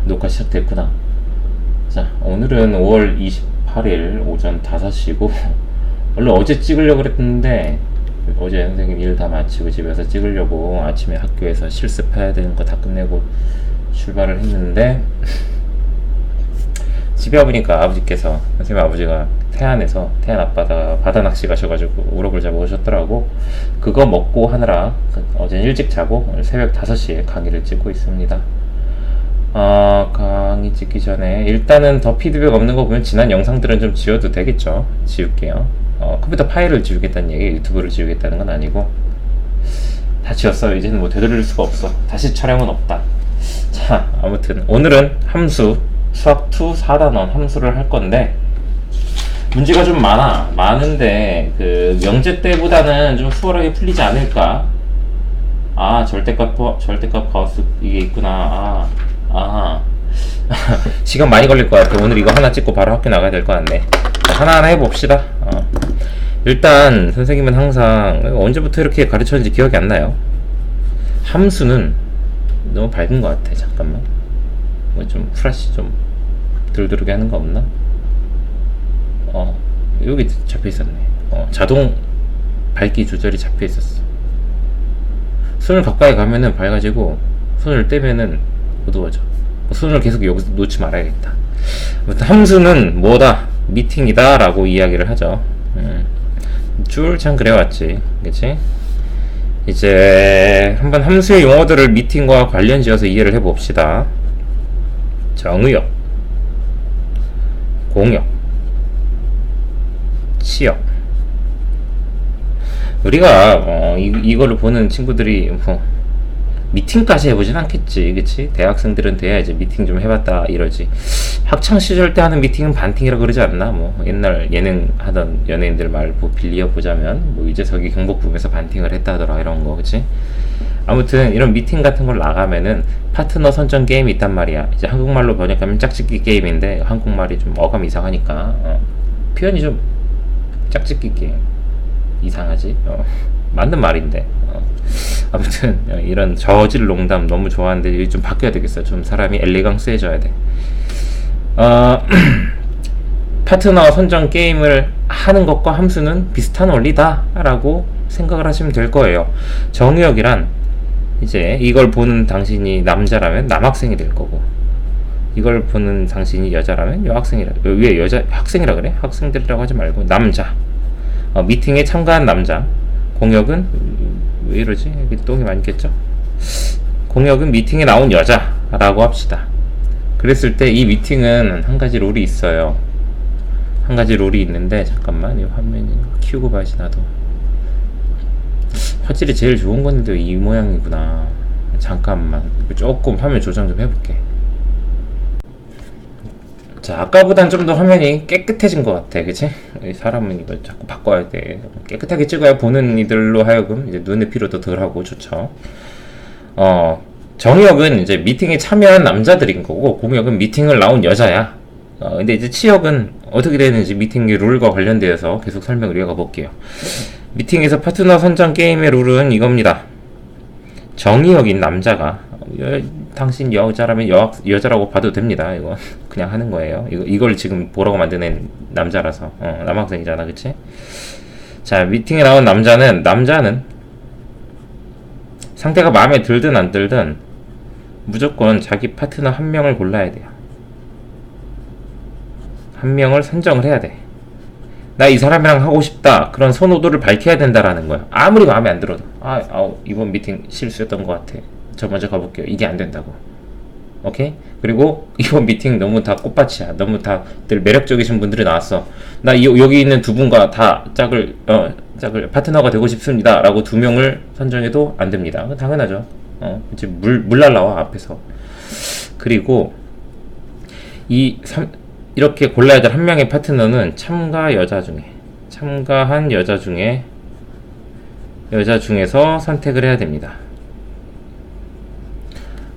녹화 시작됐구나. 자, 오늘은 5월 28일 오전 5시고, 원래 어제 찍으려고 그랬는데, 어제 선생님 일 다 마치고 집에서 찍으려고 아침에 학교에서 실습해야 되는 거 다 끝내고 출발을 했는데, 집에 와보니까 아버지께서, 선생님 아버지가 태안에서, 태안 앞바다, 바다 낚시 가셔가지고 우럭을 잡아오셨더라고. 그거 먹고 하느라, 어제는 일찍 자고, 오늘 새벽 5시에 강의를 찍고 있습니다. 강의 찍기 전에 일단은 더 피드백 없는 거 보면 지난 영상들은 좀 지워도 되겠죠. 지울게요. 컴퓨터 파일을 지우겠다는 얘기, 유튜브를 지우겠다는 건 아니고 다 지웠어요. 이제는 뭐 되돌릴 수가 없어. 다시 촬영은 없다. 자, 아무튼 오늘은 함수 수학2 4단원 함수를 할 건데, 문제가 좀 많은데 그 명제 때보다는 좀 수월하게 풀리지 않을까. 절대값 가우스 이게 있구나. 시간 많이 걸릴 것 같아. 오늘 이거 하나 찍고 바로 학교 나가야 될 것 같네. 하나하나 해봅시다. 일단 선생님은 항상 언제부터 이렇게 가르쳤는지 기억이 안 나요. 함수는 너무 밝은 것 같아. 잠깐만, 뭐 좀 프라시 좀 들들게 하는 거 없나? 여기 잡혀 있었네. 자동 밝기 조절이 잡혀 있었어. 손을 가까이 가면은 밝아지고, 손을 떼면은 어두워져. 손을 계속 여기서 놓지 말아야겠다. 아무튼 함수는 뭐다? 미팅이다 라고 이야기를 하죠. 줄창 그래왔지, 그치? 이제 한번 함수의 용어들을 미팅과 관련 지어서 이해를 해봅시다. 정의역, 공역, 치역. 우리가 이거를 보는 친구들이 미팅까지 해보진 않겠지, 그치? 대학생들은 돼야 이제 미팅 좀 해봤다 이러지. 학창시절 때 하는 미팅은 반팅이라 그러지 않나? 뭐 옛날 예능 하던 연예인들 말 빌려보자면 뭐 유재석이 경복궁에서 반팅을 했다 하더라, 이런 거, 그치? 아무튼 이런 미팅 같은 걸 나가면은 파트너 선정 게임이 있단 말이야. 이제 한국말로 번역하면 짝짓기 게임인데, 한국말이 좀 어감이 이상하니까 표현이 좀 짝짓기 게임 이상하지? 맞는 말인데. 아무튼 이런 저질 농담 너무 좋아하는데 이게 좀 바뀌어야 되겠어. 좀 사람이 엘리강스해져야 돼. 파트너 선정 게임을 하는 것과 함수는 비슷한 원리다 라고 생각을 하시면 될 거예요. 정의역이란, 이제 이걸 보는 당신이 남자라면 남학생이 될 거고, 이걸 보는 당신이 여자라면 여학생이라. 왜 여자 학생이라 그래? 학생들이라고 하지 말고 남자. 미팅에 참가한 남자. 공역은 왜 이러지? 여기 똥이 많이 겠죠? 공역은 미팅에 나온 여자라고 합시다. 그랬을 때 이 미팅은 한 가지 룰이 있어요. 한 가지 룰이 있는데, 잠깐만, 이 화면이 키우고 봐야지. 나도 화질이 제일 좋은 건데 이 모양이구나. 잠깐만 조금 화면 조정 좀 해볼게. 자, 아까보단 좀 더 화면이 깨끗해진 것 같아, 그치? 사람은 이걸 자꾸 바꿔야 돼. 깨끗하게 찍어야 보는 이들로 하여금 이제 눈의 피로도 덜하고 좋죠. 정역은 이제 미팅에 참여한 남자들인 거고, 공역은 미팅을 나온 여자야. 근데 이제 치역은 어떻게 되는지 미팅의 룰과 관련되어서 계속 설명을 이어가 볼게요. 미팅에서 파트너 선정 게임의 룰은 이겁니다. 정의역인 남자가, 당신 여자라면 여자라고 봐도 됩니다. 이거 그냥 하는 거예요. 이걸 지금 보라고 만드는 남자라서. 남학생이잖아, 그치? 자, 미팅에 나온 남자는 상대가 마음에 들든 안 들든 무조건 자기 파트너 한 명을 골라야 돼요. 한 명을 선정을 해야 돼. 나 이 사람이랑 하고 싶다, 그런 선호도를 밝혀야 된다라는 거야. 아무리 마음에 안 들어도. 이번 미팅 실수였던 것 같아, 저 먼저 가볼게요. 이게 안 된다고. 오케이? 그리고 이번 미팅 너무 다 꽃밭이야. 너무 다들 매력적이신 분들이 나왔어. 나 여기 있는 두 분과 다 짝을 파트너가 되고 싶습니다 라고 두 명을 선정해도 안 됩니다. 당연하죠. 이제 물 날라와 앞에서. 그리고 이렇게 골라야 될 한 명의 파트너는 참가한 여자 중에서 선택을 해야 됩니다.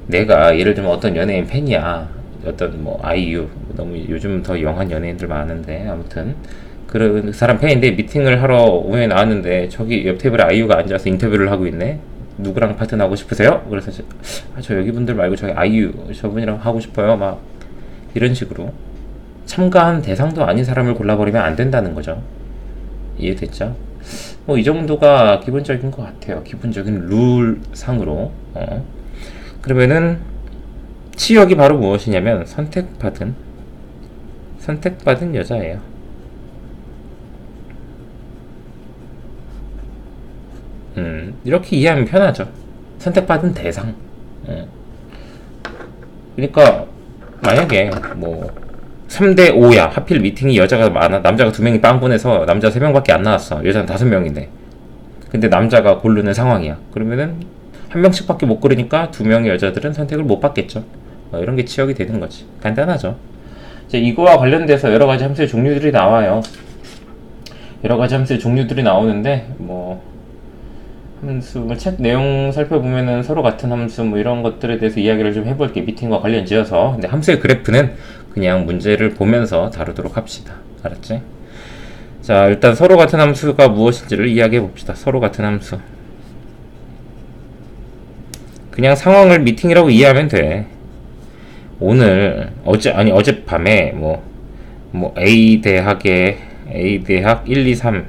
내가 예를 들면 어떤 연예인 팬이야. 어떤 뭐 아이유, 너무 요즘 더 영한 연예인들 많은데, 아무튼 그 사람 팬인데 미팅을 하러 우연히 나왔는데 저기 옆 테이블에 아이유가 앉아서 인터뷰를 하고 있네. 누구랑 파트너 하고 싶으세요? 그래서 저 여기 분들 말고 저기 아이유 저분이랑 하고 싶어요. 막 이런 식으로 참가한 대상도 아닌 사람을 골라버리면 안 된다는 거죠. 이해됐죠? 뭐 이 정도가 기본적인 것 같아요. 기본적인 룰 상으로. 그러면은 치역이 바로 무엇이냐면 선택받은 여자예요. 이렇게 이해하면 편하죠. 선택받은 대상. 그러니까 만약에 뭐 3대 5야. 하필 미팅이 여자가 많아. 남자가 2명이 빵꾸내서 남자 3명밖에 안 나왔어. 여자는 5명인데. 근데 남자가 고르는 상황이야. 그러면은 한 명씩밖에 못 고르니까 2명의 여자들은 선택을 못 받겠죠. 이런 게 치역이 되는 거지. 간단하죠. 이제 이거와 관련돼서 여러 가지 함수의 종류들이 나와요. 여러 가지 함수의 종류들이 나오는데 뭐 함수 책 내용 살펴보면은 서로 같은 함수 뭐 이런 것들에 대해서 이야기를 좀 해볼게. 미팅과 관련 지어서. 근데 함수의 그래프는 그냥 문제를 보면서 다루도록 합시다. 알았지? 자, 일단 서로 같은 함수가 무엇인지를 이야기해 봅시다. 서로 같은 함수. 그냥 상황을 미팅이라고 이해하면 돼. 어젯밤에 A 대학 1, 2, 3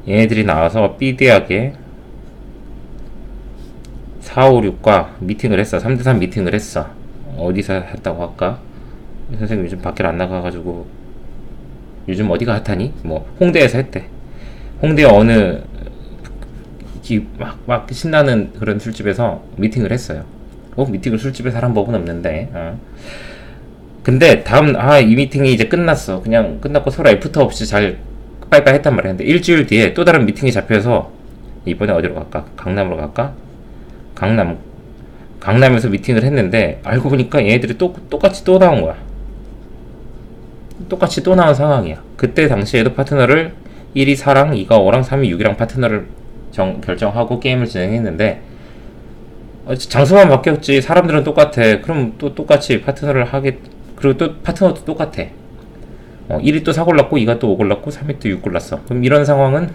얘네들이 나와서 B 대학에 4, 5, 6과 미팅을 했어. 3대3 미팅을 했어. 어디서 했다고 할까? 선생님 요즘 밖에 안 나가가지고 요즘 어디가 핫하니? 홍대에서 했대. 홍대 어느 막 신나는 그런 술집에서 미팅을 했어요. 미팅을 술집에 사람 법은 없는데. 근데 이 미팅이 이제 끝났어. 그냥 끝났고 서로 애프터 없이 잘 빠이빠이 했단 말이야. 근데 일주일 뒤에 또 다른 미팅이 잡혀서 이번에 어디로 갈까? 강남으로 갈까? 강남에서 미팅을 했는데 알고 보니까 얘네들이 똑같이 또 나온 거야. 똑같이 또 나온 상황이야. 그때 당시에도 파트너를 1이 4랑 2가 5랑 3이 6이랑 파트너를 결정하고 게임을 진행했는데 장소만 바뀌었지 사람들은 똑같아. 그럼 또 똑같이 파트너를 그리고 또 파트너도 똑같아. 1이 또 4 골랐고 2가 또 5 골랐고 3이 또 6 골랐어. 그럼 이런 상황은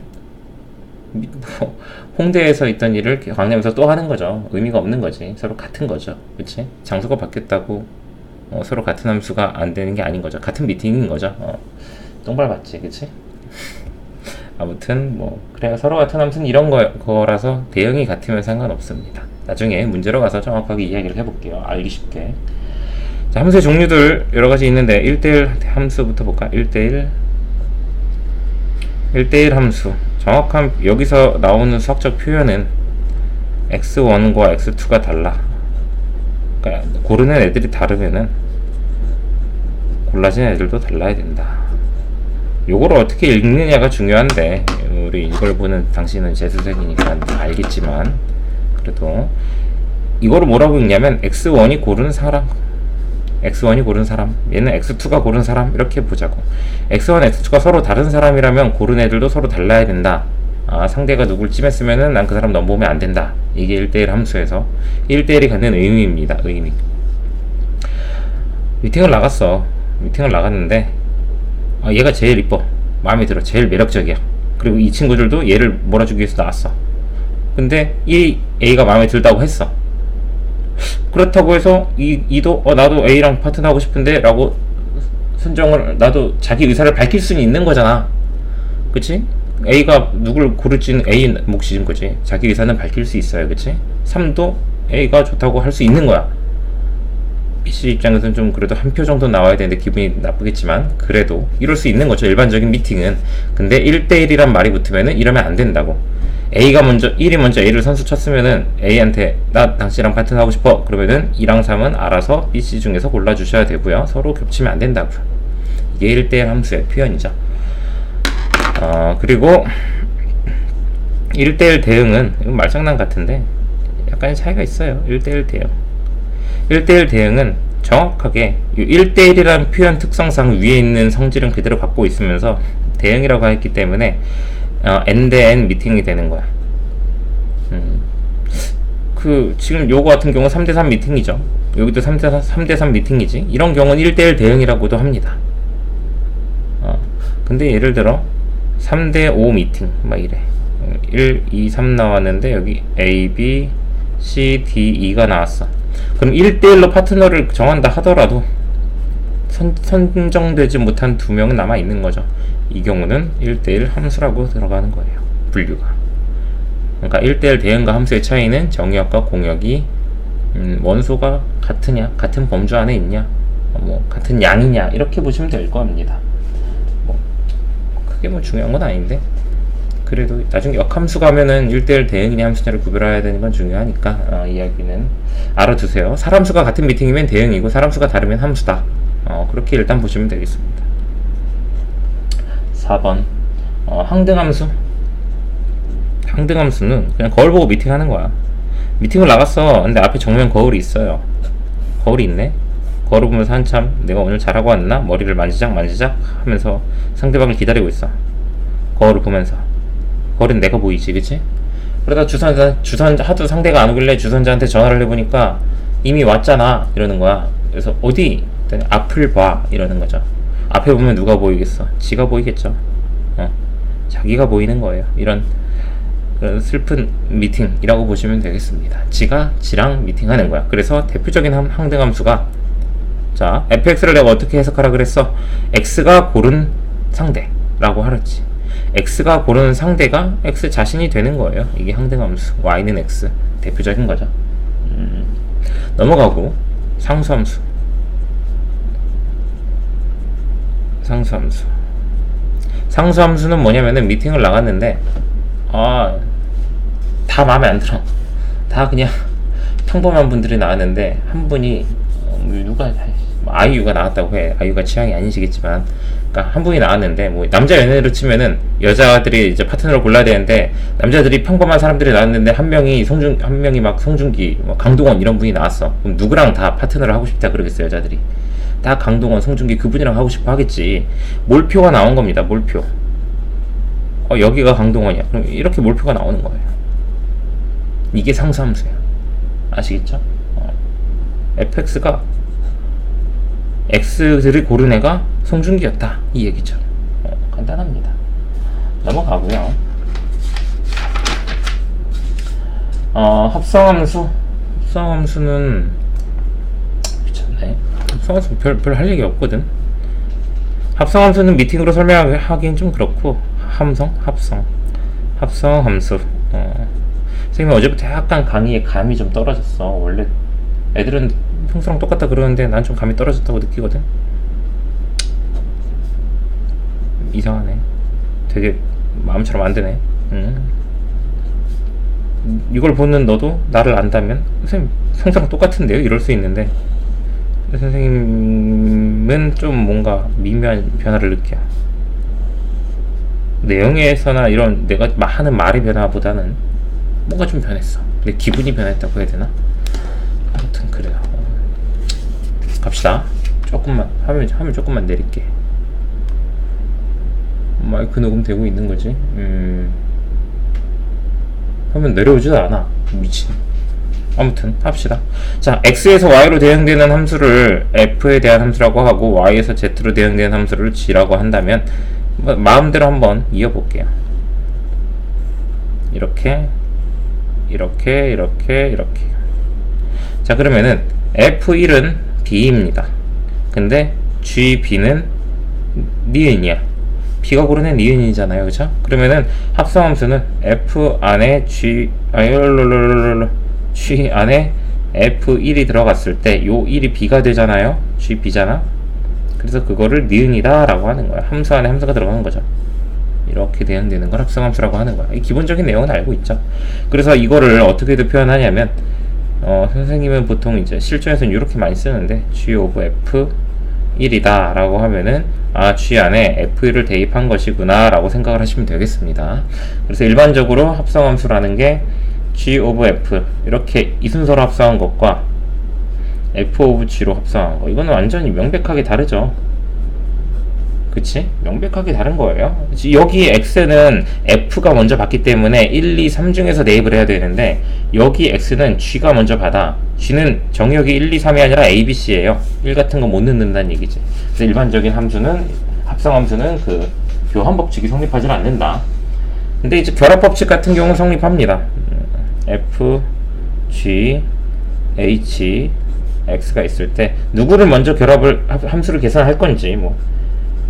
홍대에서 있던 일을 강남에서 또 하는 거죠. 의미가 없는 거지. 서로 같은 거죠. 그치? 장소가 바뀌었다고 서로 같은 함수가 안 되는 게 아닌 거죠. 같은 미팅인 거죠. 똥발 맞지, 그치? 아무튼 그래야 서로 같은 함수는 이런 거라서 대응이 같으면 상관없습니다. 나중에 문제로 가서 정확하게 이야기를 해볼게요. 알기 쉽게. 자, 함수의 종류들 여러 가지 있는데 1대1 함수부터 볼까? 1대1 함수. 정확한 여기서 나오는 수학적 표현은 x1과 x2가 달라. 그러니까 고르는 애들이 다르면은 골라진 애들도 달라야 된다. 요거를 어떻게 읽느냐가 중요한데 우리 이걸 보는 당신은 재수생이니까 알겠지만 그래도 이거를 뭐라고 읽냐면 x1이 고른 사람, 얘는 x2가 고른 사람 이렇게 보자고. x1, x2가 서로 다른 사람이라면 고른 애들도 서로 달라야 된다. 상대가 누굴 찜했으면은 난 그 사람 넘보면 안 된다. 이게 1대1 함수에서 1대1이 갖는 의미입니다. 의미. 미팅을 나갔는데 얘가 제일 이뻐. 마음에 들어. 제일 매력적이야. 그리고 이 친구들도 얘를 몰아주기 위해서 나왔어. 근데 이 A가 마음에 들다고 했어. 그렇다고 해서 이도 나도 A랑 파트너 하고 싶은데 라고 나도 자기 의사를 밝힐 수는 있는 거잖아. 그치? A가 누굴 고를지는 A 몫인 거지. 자기 의사는 밝힐 수 있어요. 그치? 3도 A가 좋다고 할 수 있는 거야. B씨 입장에서는 좀 그래도 한 표 정도 나와야 되는데 기분이 나쁘겠지만 그래도 이럴 수 있는 거죠. 일반적인 미팅은. 근데 1대1이란 말이 붙으면은 이러면 안 된다고. 1이 먼저 A를 선수 쳤으면은 A한테 나 당신이랑 파트너 하고 싶어. 그러면은 2랑 3은 알아서 B씨 중에서 골라주셔야 되고요. 서로 겹치면 안 된다고요. 이게 1대1 함수의 표현이죠. 그리고 1대1 대응은 이건 말장난 같은데 약간의 차이가 있어요. 1대1 대응. 1대1 대응은 정확하게 1대1이라는 표현 특성상 위에 있는 성질은 그대로 갖고 있으면서 대응이라고 했기 때문에 N-N 미팅이 되는 거야. 지금 요거 같은 경우는 3대3 미팅이죠. 여기도 3대3 미팅이지. 이런 경우는 1대1 대응이라고도 합니다. 근데 예를 들어 3대5 미팅 막 이래. 1, 2, 3 나왔는데 여기 A, B, C, D, E가 나왔어. 그럼 1대1로 파트너를 정한다 하더라도 선정되지 못한 2명은 남아 있는 거죠. 이 경우는 1대1 함수라고 들어가는 거예요. 분류가. 그러니까 1대1 대응과 함수의 차이는 정의역과 공역이 원소가 같으냐, 같은 범주 안에 있냐, 뭐 같은 양이냐 이렇게 보시면 될 겁니다. 뭐 그게 뭐 중요한 건 아닌데 그래도 나중에 역함수 가면은 1대1 대응이냐 함수냐를 구별해야 되는 건 중요하니까 이야기는 알아두세요. 사람수가 같은 미팅이면 대응이고 사람수가 다르면 함수다. 그렇게 일단 보시면 되겠습니다. 4번 항등함수. 항등함수는 그냥 거울 보고 미팅하는 거야. 미팅을 나갔어. 근데 앞에 정면 거울이 있어요. 거울이 있네. 거울을 보면서 한참 내가 오늘 잘하고 왔나? 머리를 만지작 하면서 상대방을 기다리고 있어. 거울을 보면서. 거울은 내가 보이지, 그치? 그러다 주선자 하도 상대가 안 오길래 주선자한테 전화를 해보니까 이미 왔잖아 이러는 거야. 그래서 어디? 앞을 봐 이러는 거죠. 앞에 보면 누가 보이겠어? 지가 보이겠죠. 자기가 보이는 거예요. 이런 그런 슬픈 미팅이라고 보시면 되겠습니다. 지가 지랑 미팅하는 거야. 그래서 대표적인 항등함수가 자 fx를 내가 어떻게 해석하라 그랬어? x가 고른 상대라고 하랬지. x가 고르는 상대가 x 자신이 되는 거예요. 이게 항등함수. y는 x 대표적인 거죠. 넘어가고 상수함수. 상수함수는 뭐냐면은 미팅을 나갔는데 다 마음에 안 들어. 다 그냥 평범한 분들이 나왔는데 한 분이 누가 아이유가 나왔다고 해. 아이유가 취향이 아니시겠지만 그러니까 한 분이 나왔는데 뭐 남자 연예인으로 치면은 여자들이 이제 파트너를 골라야 되는데 남자들이 평범한 사람들이 나왔는데 한 명이 막 송중기, 뭐 강동원 이런 분이 나왔어. 그럼 누구랑 다 파트너를 하고 싶다 그러겠어요, 여자들이. 다 강동원, 송중기 그분이랑 하고 싶어 하겠지. 몰표가 나온 겁니다. 몰표. 여기가 강동원이야. 그럼 이렇게 몰표가 나오는 거예요. 이게 상수함수야. 아시겠죠? fx가 x들이 고른 애가 송중기였다 이 얘기죠. 간단합니다. 넘어가고요. 합성함수는 미쳤네. 합성함수 별 할 얘기 없거든. 합성함수는 미팅으로 설명하기엔 좀 그렇고 합성함수. 선생님이 어제부터 약간 강의에 감이 좀 떨어졌어. 원래 애들은 평소랑 똑같다 그러는데 난 좀 감이 떨어졌다고 느끼거든. 이상하네. 되게 마음처럼 안 되네. 이걸 보는 너도 나를 안다면 선생님 평소랑 똑같은데요? 이럴 수 있는데 선생님은 좀 뭔가 미묘한 변화를 느껴. 내용에서나 이런 내가 하는 말의 변화보다는 뭔가 좀 변했어. 내 기분이 변했다고 해야 되나? 아무튼 그래요. 갑시다. 조금만 화면 조금만 내릴게. 마이크 녹음되고 있는 거지. 화면 내려오지도 않아. 미친. 아무튼 합시다. 자, x에서 y로 대응되는 함수를 f에 대한 함수라고 하고 y에서 z로 대응되는 함수를 g라고 한다면 마음대로 한번 이어볼게요. 이렇게. 자, 그러면은 f1은 b입니다. 근데 gb는 니은이야. b가 고르는 니은이잖아요, 그쵸? 그러면은 합성함수는 f 안에 g 안에 f1이 들어갔을 때 요 1이 b가 되잖아요. gb잖아. 그래서 그거를 니은이다 라고 하는 거야. 함수 안에 함수가 들어가는 거죠. 이렇게 대응되는 걸 합성함수라고 하는 거야. 이 기본적인 내용은 알고 있죠. 그래서 이거를 어떻게도 표현하냐면 선생님은 보통 이제 실전에서는 이렇게 많이 쓰는데 g of f1이다 라고 하면은 g 안에 f1을 대입한 것이구나 라고 생각을 하시면 되겠습니다. 그래서 일반적으로 합성함수라는 게 g of f 이렇게 이 순서로 합성한 것과 f of g로 합성한 거, 이거는 완전히 명백하게 다르죠. 그치? 명백하게 다른 거예요. 여기 x는 f가 먼저 받기 때문에 1, 2, 3 중에서 대입을 해야 되는데 여기 x는 g가 먼저 받아. g는 정의역이 1, 2, 3이 아니라 a, b, c예요. 1 같은 거 못 넣는다는 얘기지. 그래서 일반적인 함수는 합성함수는 그 교환법칙이 성립하지 않는다. 근데 이제 결합 법칙 같은 경우는 성립합니다. F, G, H, X가 있을 때 누구를 먼저 결합을 함수를 계산할 건지, 뭐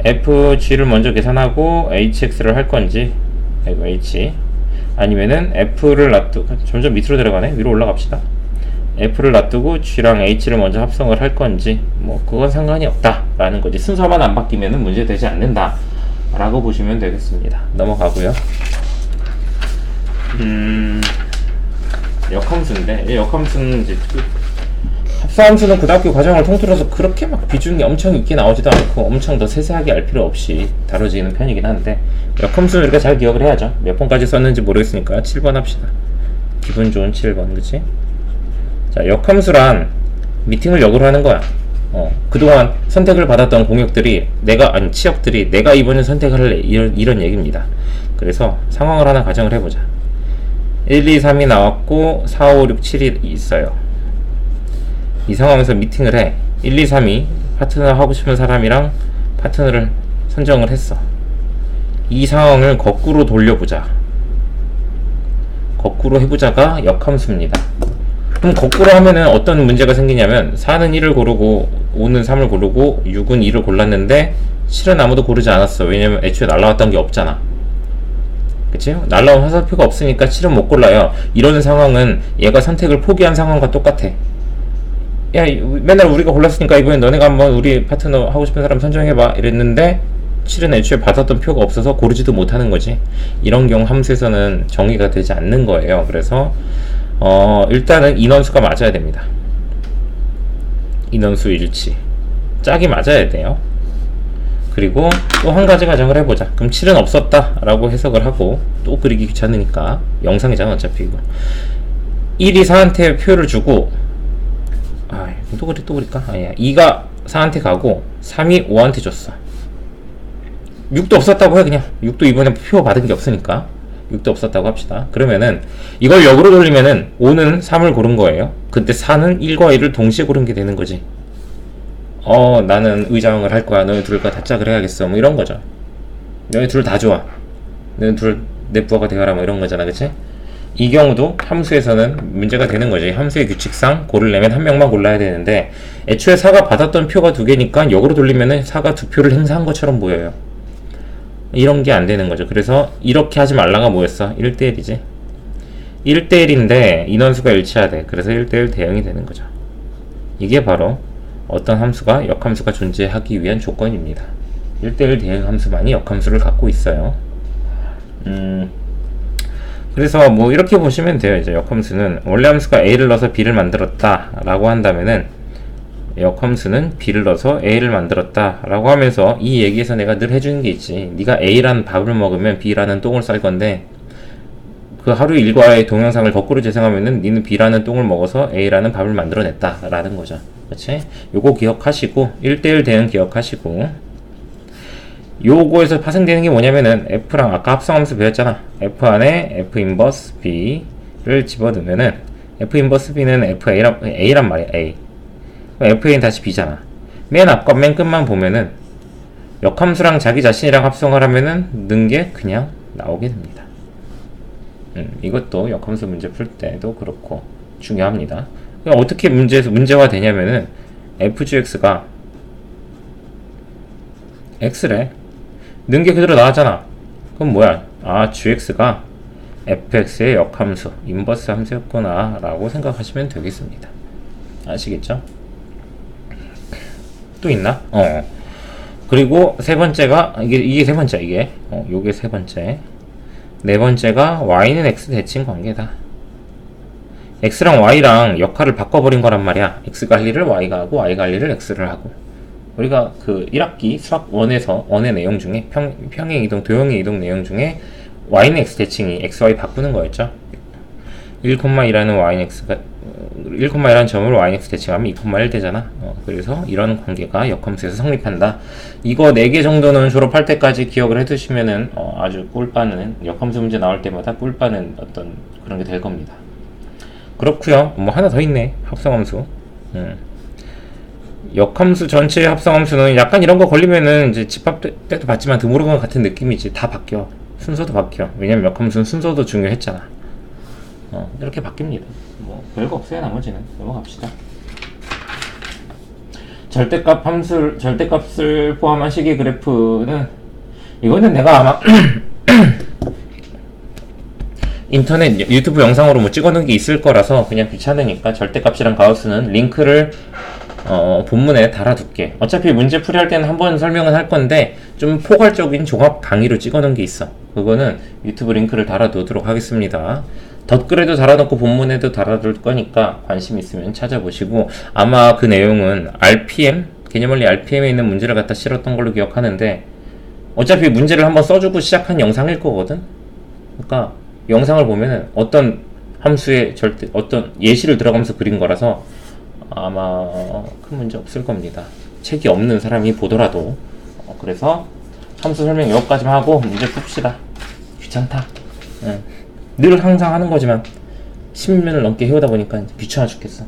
F, G를 먼저 계산하고 H, X를 할 건지, H 아니면은 F를 놔두고, 점점 밑으로 들어가네. 위로 올라갑시다. F를 놔두고 G랑 H를 먼저 합성을 할 건지, 뭐 그건 상관이 없다 라는 거지. 순서만 안 바뀌면은 문제되지 않는다 라고 보시면 되겠습니다. 넘어가고요. 역함수인데, 역함수는 이제 합성함수는 고등학교 과정을 통틀어서 그렇게 막 비중이 엄청 있게 나오지도 않고 엄청 더 세세하게 알 필요 없이 다뤄지는 편이긴 한데, 역함수는 우리가 잘 기억을 해야죠. 몇 번까지 썼는지 모르겠으니까 7번 합시다. 기분 좋은 7번, 그치? 자, 역함수란 미팅을 역으로 하는 거야. 그동안 선택을 받았던 공역들이 치역들이 내가 이번에 선택을 할래, 이런 얘기입니다. 그래서 상황을 하나 가정을 해보자. 1, 2, 3이 나왔고 4, 5, 6, 7이 있어요. 이 상황에서 미팅을 해. 1, 2, 3이 파트너 하고 싶은 사람이랑 파트너를 선정을 했어. 이 상황을 거꾸로 돌려보자. 거꾸로 해보자가 역함수입니다. 그럼 거꾸로 하면은 어떤 문제가 생기냐면, 4는 1을 고르고 5는 3을 고르고 6은 2를 골랐는데 7은 아무도 고르지 않았어. 왜냐면 애초에 날라왔던 게 없잖아. 그치? 날라온 화살표가 없으니까 7은 못 골라요. 이런 상황은 얘가 선택을 포기한 상황과 똑같아. 야, 맨날 우리가 골랐으니까 이번엔 너네가 한번 우리 파트너 하고 싶은 사람 선정해봐 이랬는데 7은 애초에 받았던 표가 없어서 고르지도 못하는 거지. 이런 경우 함수에서는 정의가 되지 않는 거예요. 그래서 일단은 인원수가 맞아야 됩니다. 인원수 일치 짝이 맞아야 돼요. 그리고 또 한 가지 가정을 해보자. 그럼 7은 없었다 라고 해석을 하고, 또 그리기 귀찮으니까 영상이잖아 어차피 이거. 1이 4한테 표를 주고, 또 그릴까? 아니야. 2가 4한테 가고 3이 5한테 줬어. 6도 없었다고 해. 그냥 6도 이번에 표 받은 게 없으니까 6도 없었다고 합시다. 그러면은 이걸 역으로 돌리면은 5는 3을 고른 거예요. 그때 4는 1과 1을 동시에 고른 게 되는 거지. 나는 의장을 할 거야. 너희 둘과 다 짝을 해야겠어. 뭐 이런 거죠. 너희 둘 다 좋아. 너희 둘 내 부하가 되어라. 뭐 이런 거잖아. 그치? 이 경우도 함수에서는 문제가 되는 거지. 함수의 규칙상 고르려면 한 명만 골라야 되는데, 애초에 4가 받았던 표가 2개니까 역으로 돌리면은 4가 2표를 행사한 것처럼 보여요. 이런 게 안 되는 거죠. 그래서 이렇게 하지 말라가 뭐였어? 1대1이지. 1대1인데 인원수가 일치하대. 그래서 1대1 대응이 되는 거죠. 이게 바로 어떤 함수가 역함수가 존재하기 위한 조건입니다. 1대1 대응 함수만이 역함수를 갖고 있어요. 그래서 뭐 이렇게 보시면 돼요. 이제 역함수는 원래 함수가 a를 넣어서 b를 만들었다 라고 한다면은, 역함수는 b를 넣어서 a를 만들었다 라고 하면서 이 얘기에서 내가 늘 해주는 게 있지. 네가 a라는 밥을 먹으면 b라는 똥을 쌀 건데, 그 하루 일과의 동영상을 거꾸로 재생하면은 니는 b라는 똥을 먹어서 a라는 밥을 만들어냈다 라는 거죠. 그치? 요거 기억하시고, 1대1 대응 기억하시고, 요거에서 파생되는 게 뭐냐면은, F랑 아까 합성함수 배웠잖아. F 안에 F 인버스 B를 집어넣으면은, F 인버스 B는 A란 말이야. A. FA는 다시 B잖아. 맨 앞과 맨 끝만 보면은 역함수랑 자기 자신이랑 합성을 하면은 는 게 그냥 나오게 됩니다. 이것도 역함수 문제 풀 때도 그렇고 중요합니다. 어떻게 문제화 되냐면은, FGX가 X래. 는 게 그대로 나왔잖아. 그럼 뭐야? GX가 fx의 역함수, 인버스 함수였구나 라고 생각하시면 되겠습니다. 아시겠죠? 또 있나? 그리고 세 번째가, 이게 세 번째, 요게 세 번째. 네 번째가 y는 x 대칭 관계다. x랑 y랑 역할을 바꿔버린 거란 말이야. x가 할 일을 y가 하고 y가 할 일을 x를 하고. 우리가 그 1학기 수학 1에서 원의 내용 중에 평행 이동, 도형의 이동 내용 중에 y는 x 대칭이 xy 바꾸는 거였죠. 1,1라는 y는 x가 1,1라는 점을 y는 x 대칭하면 2,1 되잖아. 그래서 이런 관계가 역함수에서 성립한다. 이거 4개 정도는 졸업할 때까지 기억을 해두시면은 아주 꿀빠는, 역함수 문제 나올 때마다 꿀빠는 어떤 그런 게 될 겁니다. 그렇구요. 뭐 하나 더 있네. 합성함수. 역함수 전체의 합성함수는 약간 이런 거 걸리면은 이제 집합 때도 봤지만 드물은 것 같은 느낌이지. 다 바뀌어. 순서도 바뀌어. 왜냐면 몇 함수는 순서도 중요했잖아. 이렇게 바뀝니다. 뭐 별거 없어요. 나머지는 넘어갑시다. 절대값을 포함한 식의 그래프는, 이거는 내가 아마 인터넷 유튜브 영상으로 뭐 찍어놓은 게 있을 거라서 그냥 귀찮으니까 절대값이랑 가우스는 링크를 본문에 달아둘게. 어차피 문제 풀이할 때는 한번 설명은 할 건데 좀 포괄적인 종합 강의로 찍어놓은 게 있어. 그거는 유튜브 링크를 달아두도록 하겠습니다. 덧글에도 달아놓고 본문에도 달아둘 거니까 관심 있으면 찾아보시고, 아마 그 내용은 RPM, 개념원리 RPM에 있는 문제를 갖다 실었던 걸로 기억하는데, 어차피 문제를 한번 써주고 시작한 영상일 거거든. 그러니까 영상을 보면은 어떤 함수의 어떤 예시를 들어가면서 그린 거라서 아마 큰 문제 없을 겁니다. 책이 없는 사람이 보더라도. 그래서 함수 설명 여기까지만 하고 문제 풉시다. 귀찮다. 늘 항상 하는 거지만 10년을 넘게 해오다 보니까 귀찮아 죽겠어.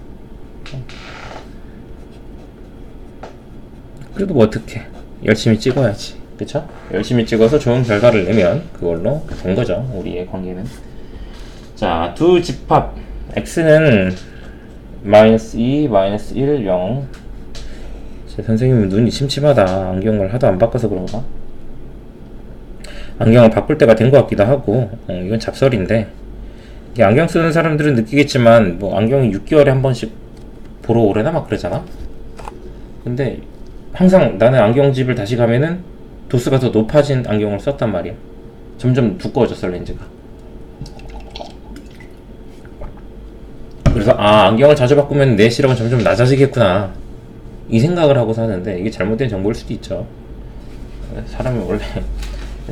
그래도 뭐 어떡해. 열심히 찍어야지. 그쵸? 열심히 찍어서 좋은 결과를 내면 그걸로 된 거죠. 우리의 관계는. 자, 두 집합 x는 -2, -1, 0. 제 선생님은 눈이 침침하다. 안경을 하도 안 바꿔서 그런가? 안경을 바꿀 때가 된 것 같기도 하고, 이건 잡설인데, 안경 쓰는 사람들은 느끼겠지만 뭐 안경이 6개월에 한 번씩 보러 오래나 막 그러잖아. 근데 항상 나는 안경집을 다시 가면은 도수가 더 높아진 안경을 썼단 말이야. 점점 두꺼워졌어, 렌즈가. 그래서 안경을 자주 바꾸면 내 시력은 점점 낮아지겠구나, 이 생각을 하고 사는데, 이게 잘못된 정보일 수도 있죠. 사람이 원래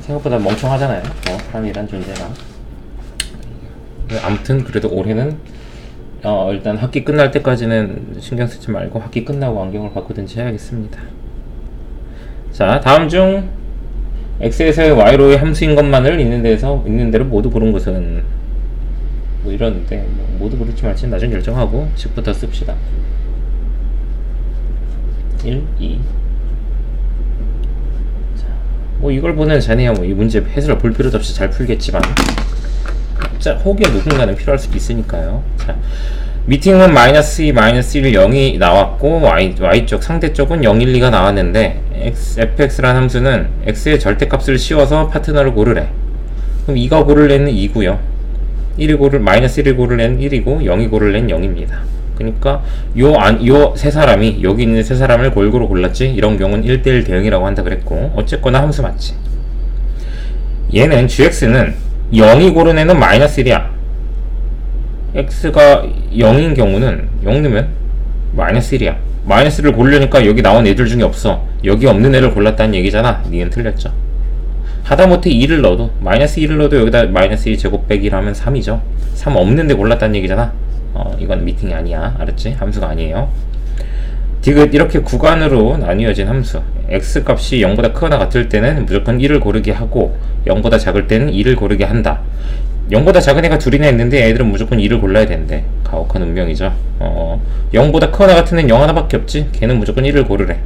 생각보다 멍청하잖아요. 사람이란 존재가. 아무튼 그래도 올해는 일단 학기 끝날 때까지는 신경 쓰지 말고 학기 끝나고 안경을 바꾸든지 해야겠습니다. 자, 다음 중 x에서의 y로의 함수인 것만을 있는 대로 모두 고른 것은, 뭐 이러는데 모두 고를지 말지는 나중에 결정하고 10부터 씁시다. 1, 2. 자, 뭐 이걸 보는 자네야 뭐 이 문제 해설을 볼 필요도 없이 잘 풀겠지만, 혹여 누군가는 필요할 수도 있으니까요. 자, 미팅은 -2, -1, 0이 나왔고, y쪽 상대쪽은 0, 1, 2가 나왔는데, fx라는 함수는 x의 절대값을 씌워서 파트너를 고르래. 그럼 2가 고를래는 2고요, -1이 고를래는 1이고 0이 고를래는 0입니다. 그러니까 요 세 사람이, 여기 있는 세 사람을 골고루 골랐지. 이런 경우는 1대1 대응이라고 한다 그랬고, 어쨌거나 함수 맞지. 얘는 gx는 0이 고른 애는 -1이야. x가 0인 경우는 0 넣으면 -1이야. -1을 고르려니까 여기 나온 애들 중에 없어. 여기 없는 애를 골랐다는 얘기잖아. 니은 틀렸죠. 하다못해 2를 넣어도, -2를 넣어도 여기다 -2 제곱 빼기 하면 3이죠. 3 없는 데 골랐다는 얘기잖아. 이건 미팅이 아니야. 알았지? 함수가 아니에요. 디귿, 이렇게 구간으로 나뉘어진 함수. x 값이 0보다 크거나 같을 때는 무조건 1을 고르게 하고, 0보다 작을 때는 2를 고르게 한다. 0보다 작은 애가 둘이나 있는데 애들은 무조건 2를 골라야 된대. 가혹한 운명이죠. 0보다 크거나 같은 애는 0 하나밖에 없지. 걔는 무조건 1을 고르래.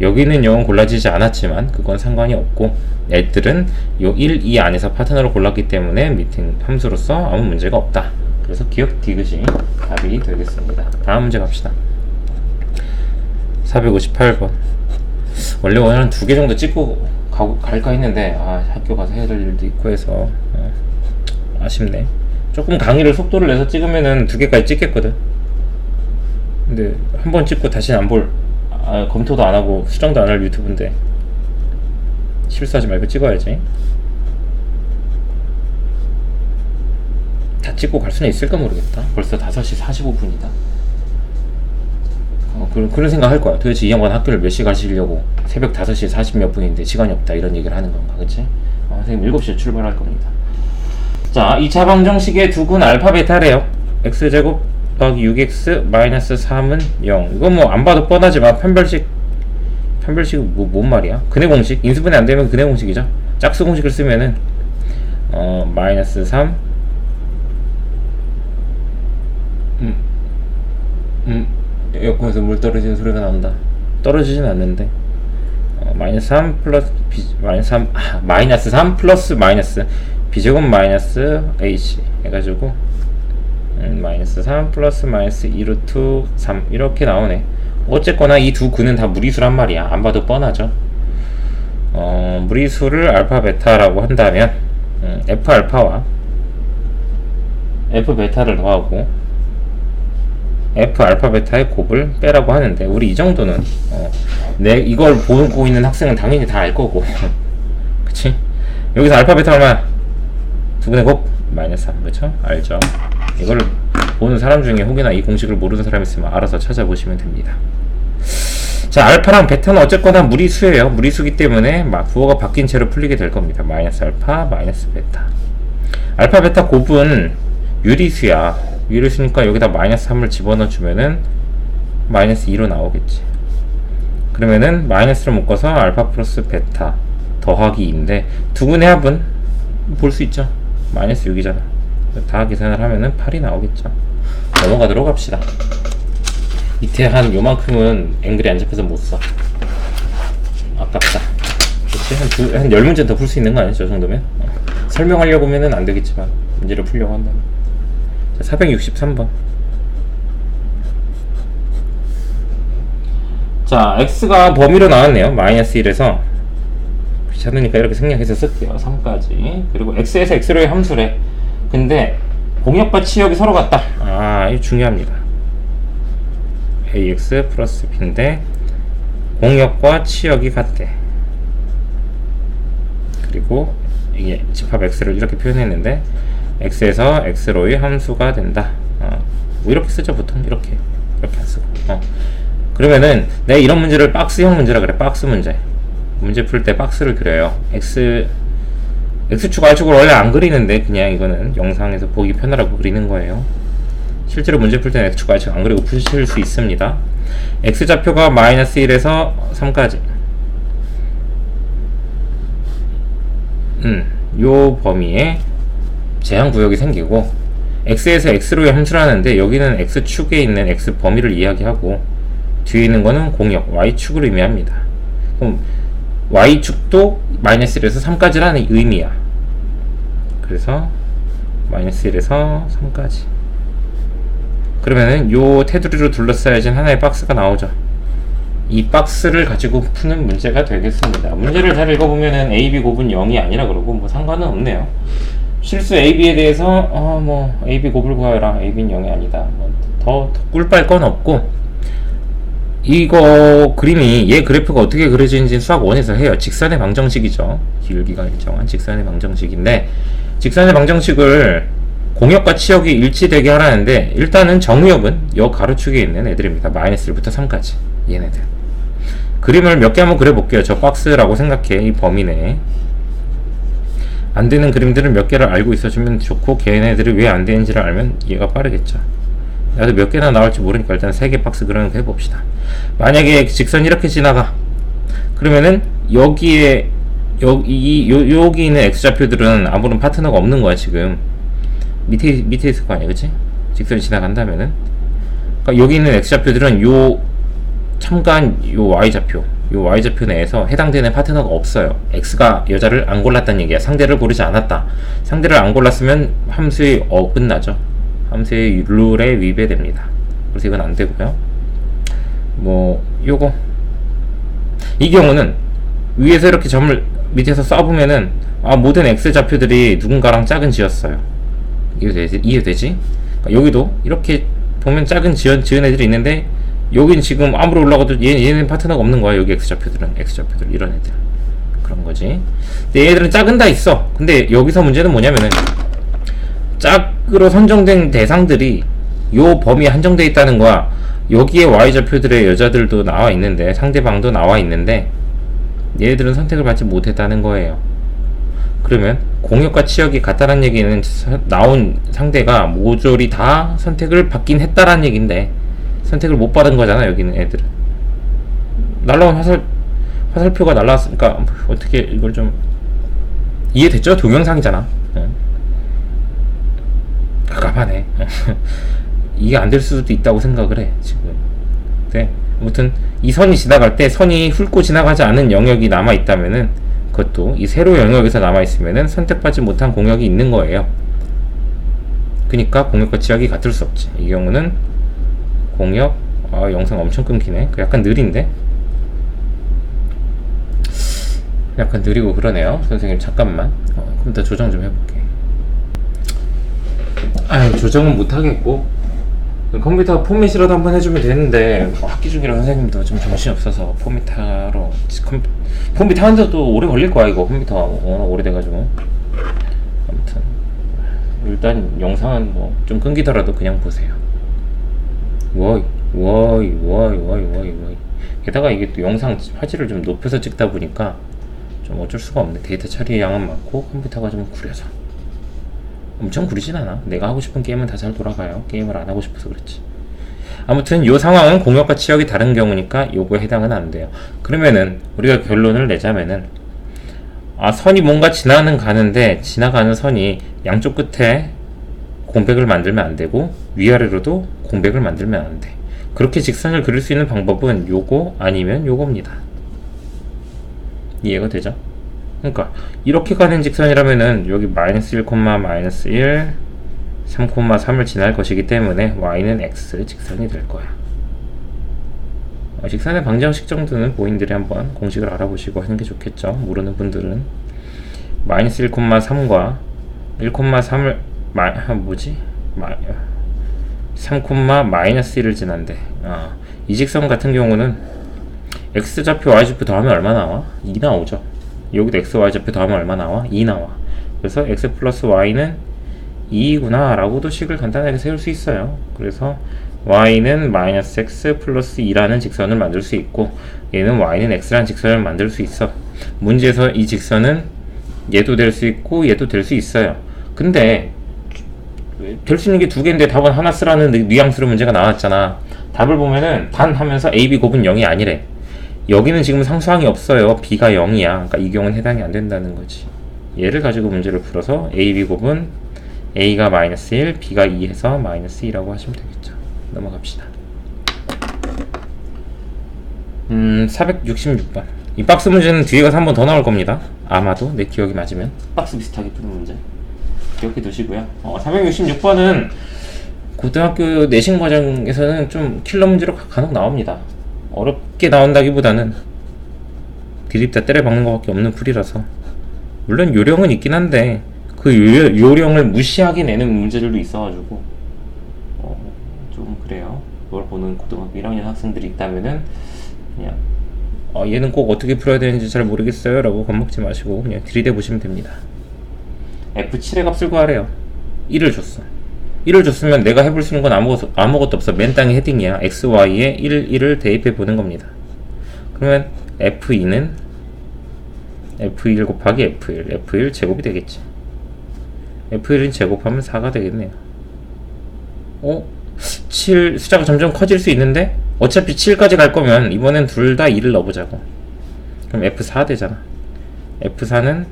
여기는 0은 골라지지 않았지만 그건 상관이 없고, 애들은 요 1, 2 안에서 파트너를 골랐기 때문에 미팅 함수로서 아무 문제가 없다. 그래서 기억 디귿이 답이 되겠습니다. 다음 문제 갑시다. 458번. 원래 오늘 한 2개 정도 찍고 갈까 했는데 학교 가서 해야 될 일도 있고 해서 아쉽네. 조금 강의를 속도를 내서 찍으면은 2개까지 찍겠거든. 근데 한 번 찍고 다시는 안 볼, 검토도 안 하고 수정도 안 할 유튜브인데 실수하지 말고 찍어야지. 다 찍고 갈 수는 있을까 모르겠다. 벌써 5시 45분이다. 그런 생각 할 거야. 도대체 이 양반 학교를 몇 시 가시려고 새벽 5시 40 몇 분인데 시간이 없다, 이런 얘기를 하는 건가, 그치? 선생님 7시에 출발할 겁니다. 자, 2차 방정식의 두근 알파 베타래요. x제곱 더하기 6x 마이너스 3은 0. 이건 뭐 안 봐도 뻔하지만 편별식은 뭔 말이야? 근해 공식, 인수분해 안 되면 근해 공식이죠. 짝수 공식을 쓰면은 마이너스 3 에어컨에서 물 떨어지는 소리가 나온다. 떨어지진 않는데 마이너스 3 플러스 마이너스 3 마이너스 3 플러스 마이너스 b제곱 마이너스 ac 해가지고 마이너스 3 플러스 마이너스 2 루트 3 이렇게 나오네. 어쨌거나 이 두 근은 다 무리수란 말이야. 안 봐도 뻔하죠. 무리수를 알파 베타라고 한다면 f 알파와 f 베타를 더하고 f 알파 베타의 곱을 빼라고 하는데, 우리 이 정도는 이걸 보고 있는 학생은 당연히 다 알 거고 그치? 여기서 알파 베타 얼마야? 두분의 곱 마이너스 3, 그쵸? 알죠? 이걸 보는 사람 중에 혹여나 이 공식을 모르는 사람이 있으면 알아서 찾아보시면 됩니다. 자, 알파랑 베타는 어쨌거나 무리수예요. 무리수기 때문에 부호가 바뀐 채로 풀리게 될 겁니다. 마이너스 알파, 마이너스 베타. 알파, 베타 곱은 유리수야. 유리수니까 여기다 마이너스 3을 집어넣어 주면은 마이너스 2로 나오겠지. 그러면은 마이너스를 묶어서 알파 플러스 베타 더하기 2인데 두근의 합은 볼 수 있죠. 마이너스 6이잖아. 다 계산을 하면은 8이 나오겠죠. 넘어가도록 합시다. 밑에 한 요만큼은 앵글이 안 잡혀서 못 써. 아깝다. 그치? 한 10문제 더 풀 수 있는 거 아니죠? 저 정도면? 설명하려고 하면은 안 되겠지만, 문제를 풀려고 한다면. 자, 463번. 자, x가 범위로 나왔네요. 마이너스 1에서. 귀찮으니까 이렇게 생략해서 쓸게요. 3까지. 그리고 x에서 x로의 함수래. 근데, 공역과 치역이 서로 같다. 이거 중요합니다. ax 플러스 b인데 공역과 치역이 같대. 그리고 이게 집합 x를 이렇게 표현했는데 x에서 x로의 함수가 된다. 뭐 이렇게 쓰죠. 보통 이렇게 안 쓰고. 그러면은 내가 이런 문제를 박스형 문제라 그래. 박스 문제. 문제 풀 때 박스를 그려요. x축 y축을 원래 안 그리는데 그냥 이거는 영상에서 보기 편하라고 그리는 거예요. 실제로 문제 풀 때는 x축 y축 안 그리고 푸실 수 있습니다. x좌표가 마이너스 1에서 3까지. 요 범위에 제한구역이 생기고 x에서 x로의 함수라는데 여기는 x축에 있는 x 범위를 이야기하고 뒤에 있는 거는 공역 y축을 의미합니다. 그럼 y축도 마이너스 1에서 3까지라는 의미야. 그래서 마이너스 1에서 3까지. 그러면은 요 테두리로 둘러싸여진 하나의 박스가 나오죠. 이 박스를 가지고 푸는 문제가 되겠습니다. 문제를 잘 읽어보면은 AB 곱은 0이 아니라 그러고 뭐 상관은 없네요. 실수 AB에 대해서 뭐 AB 곱을 구하여라. AB는 0이 아니다. 더 꿀빨 건 없고, 이거 그림이 얘 그래프가 어떻게 그려지는지 수학 1에서 해요. 직선의 방정식이죠. 기울기가 일정한 직선의 방정식인데, 직선의 방정식을 공역과 치역이 일치되게 하라는데, 일단은 정의역은 요 가로축에 있는 애들입니다. 마이너스 1부터 3까지 얘네들. 그림을 몇 개 한번 그려볼게요. 저 박스라고 생각해. 이 범위 내에 안 되는 그림들은 몇 개를 알고 있어주면 좋고, 걔네들이 왜 안 되는지를 알면 얘가 빠르겠죠. 나도 몇 개나 나올지 모르니까 일단 3개 박스 그려놓고 해봅시다. 만약에 직선이 이렇게 지나가, 그러면은 여기에 여기 있는 x좌표들은 아무런 파트너가 없는 거야. 지금 밑에 있을 거 아니야, 그치? 직선이 지나간다면은, 그러니까 여기 있는 x좌표들은 참관 y좌표 내에서 해당되는 파트너가 없어요. x가 여자를 안 골랐다는 얘기야. 상대를 고르지 않았다. 상대를 안 골랐으면 함수의 어긋나죠. 함수의 룰에 위배됩니다. 그래서 이건 안 되고요. 뭐 요거 이 경우는 위에서 이렇게 점을 밑에서 써보면은 모든 x좌표들이 누군가랑 짝은지었어요. 이해되지? 그러니까 여기도 이렇게 보면 짝은 지은 애들이 있는데, 여긴 지금 아무리 올라가도 얘는 파트너가 없는 거야. 여기 x좌표들 이런 애들, 그런 거지. 근데 얘들은 짝은 다 있어. 근데 여기서 문제는 뭐냐면은, 짝으로 선정된 대상들이 요 범위에 한정되어 있다는 거야. 여기에 y좌표들의 여자들도 나와 있는데, 상대방도 나와 있는데, 얘들은 선택을 받지 못했다는 거예요. 그러면 공역과 치역이 같다는 얘기는 나온 상대가 모조리 다 선택을 받긴 했다라는 얘기인데, 선택을 못 받은 거잖아. 여기는 애들은 날라온 화살표가 날라왔으니까 어떻게 이걸 좀 이해됐죠? 동영상이잖아. 갑갑하네. 이게 안 될 수도 있다고 생각을 해 지금. 네, 아무튼 이 선이 지나갈 때 선이 훑고 지나가지 않은 영역이 남아 있다면은, 그것도 이 세로 영역에서 남아 있으면은 선택받지 못한 공역이 있는 거예요. 그러니까 공역과 지역이 같을 수 없지. 이 경우는 공역, 영상 엄청 끊기네. 약간 느린데? 약간 느리고 그러네요. 선생님 잠깐만. 컴퓨터 조정 좀 해볼게. 조정은 못하겠고, 컴퓨터 포맷이라도 한번 해주면 되는데, 학기 중이라 선생님도 좀 정신이 없어서 포맷하러, 포맷 하는데도 오래 걸릴 거야. 이거 컴퓨터 워낙 오래돼가지고. 아무튼 일단 영상은 뭐 좀 끊기더라도 그냥 보세요. 워이. 게다가 이게 또 영상 화질을 좀 높여서 찍다 보니까 좀 어쩔 수가 없네. 데이터 처리 양은 많고 컴퓨터가 좀 구려서. 엄청 구리진 않아. 내가 하고 싶은 게임은 다 잘 돌아가요. 게임을 안 하고 싶어서 그렇지. 아무튼 요 상황은 공역과 지역이 다른 경우니까 요거에 해당은 안 돼요. 그러면은 우리가 결론을 내자면은, 선이 뭔가 가는데 지나가는 선이 양쪽 끝에 공백을 만들면 안 되고 위아래로도 공백을 만들면 안 돼. 그렇게 직선을 그릴 수 있는 방법은 요거 아니면 요겁니다. 이해가 되죠? 그러니까 이렇게 가는 직선이라면은 여기 마이너스 1, 마이너스 1, 3,3을 지날 것이기 때문에 y는 x 직선이 될 거야. 직선의 방정식 정도는 본인들이 한번 공식을 알아보시고 하는 게 좋겠죠. 모르는 분들은 마이너스 1,3과 1,3을 3, 마이너스 1을 지난대. 이 직선 같은 경우는 x좌표 y좌표 더하면 얼마 나와? 2 나오죠. 여기도 x y좌표 더하면 얼마 나와? 2 나와. 그래서 x 플러스 y는 2구나 라고도 식을 간단하게 세울 수 있어요. 그래서 y는 마이너스 x 플러스 2라는 직선을 만들 수 있고, 얘는 y는 x라는 직선을 만들 수 있어. 문제에서 이 직선은 얘도 될 수 있고 얘도 될 수 있어요. 근데 될 수 있는 게 두 개인데 답은 하나 쓰라는 뉘앙스로 문제가 나왔잖아. 답을 보면은 단 하면서 a, b 곱은 0이 아니래. 여기는 지금 상수항이 없어요. b가 0이야. 그러니까 이 경우는 해당이 안 된다는 거지. 얘를 가지고 문제를 풀어서 a, b 곱은 a가 마이너스 1, b가 2 해서 마이너스 2라고 하시면 되겠죠. 넘어갑시다. 466번. 이 박스 문제는 뒤에 가서 한 번 더 나올 겁니다. 아마도 내 기억이 맞으면. 박스 비슷하게 푸는 문제 기억해 두시고요. 466번은 고등학교 내신 과정에서는 좀 킬러 문제로 간혹 나옵니다. 어렵게 나온다기보다는 드립다 때려 박는 것밖에 없는 풀이라서. 물론 요령은 있긴 한데 그 요령을 무시하게 내는 문제들도 있어가지고 좀 그래요. 이걸 보는 고등학교 1학년 학생들이 있다면은 그냥 얘는 꼭 어떻게 풀어야 되는지 잘 모르겠어요 라고 겁먹지 마시고 그냥 들이대 보시면 됩니다. F7의 값을 구하래요. 1을 줬어. 1을 줬으면 내가 해볼 수 있는 건 아무것도 없어. 맨 땅에 헤딩이야. x, y에 1을 대입해 보는 겁니다. 그러면 F2는 F1 곱하기 F1, F1 제곱이 되겠지. F1은 제곱하면 4가 되겠네요. 7 숫자가 점점 커질 수 있는데 어차피 7까지 갈 거면 이번엔 둘 다 2를 넣어보자고. 그럼 F4 되잖아. F4는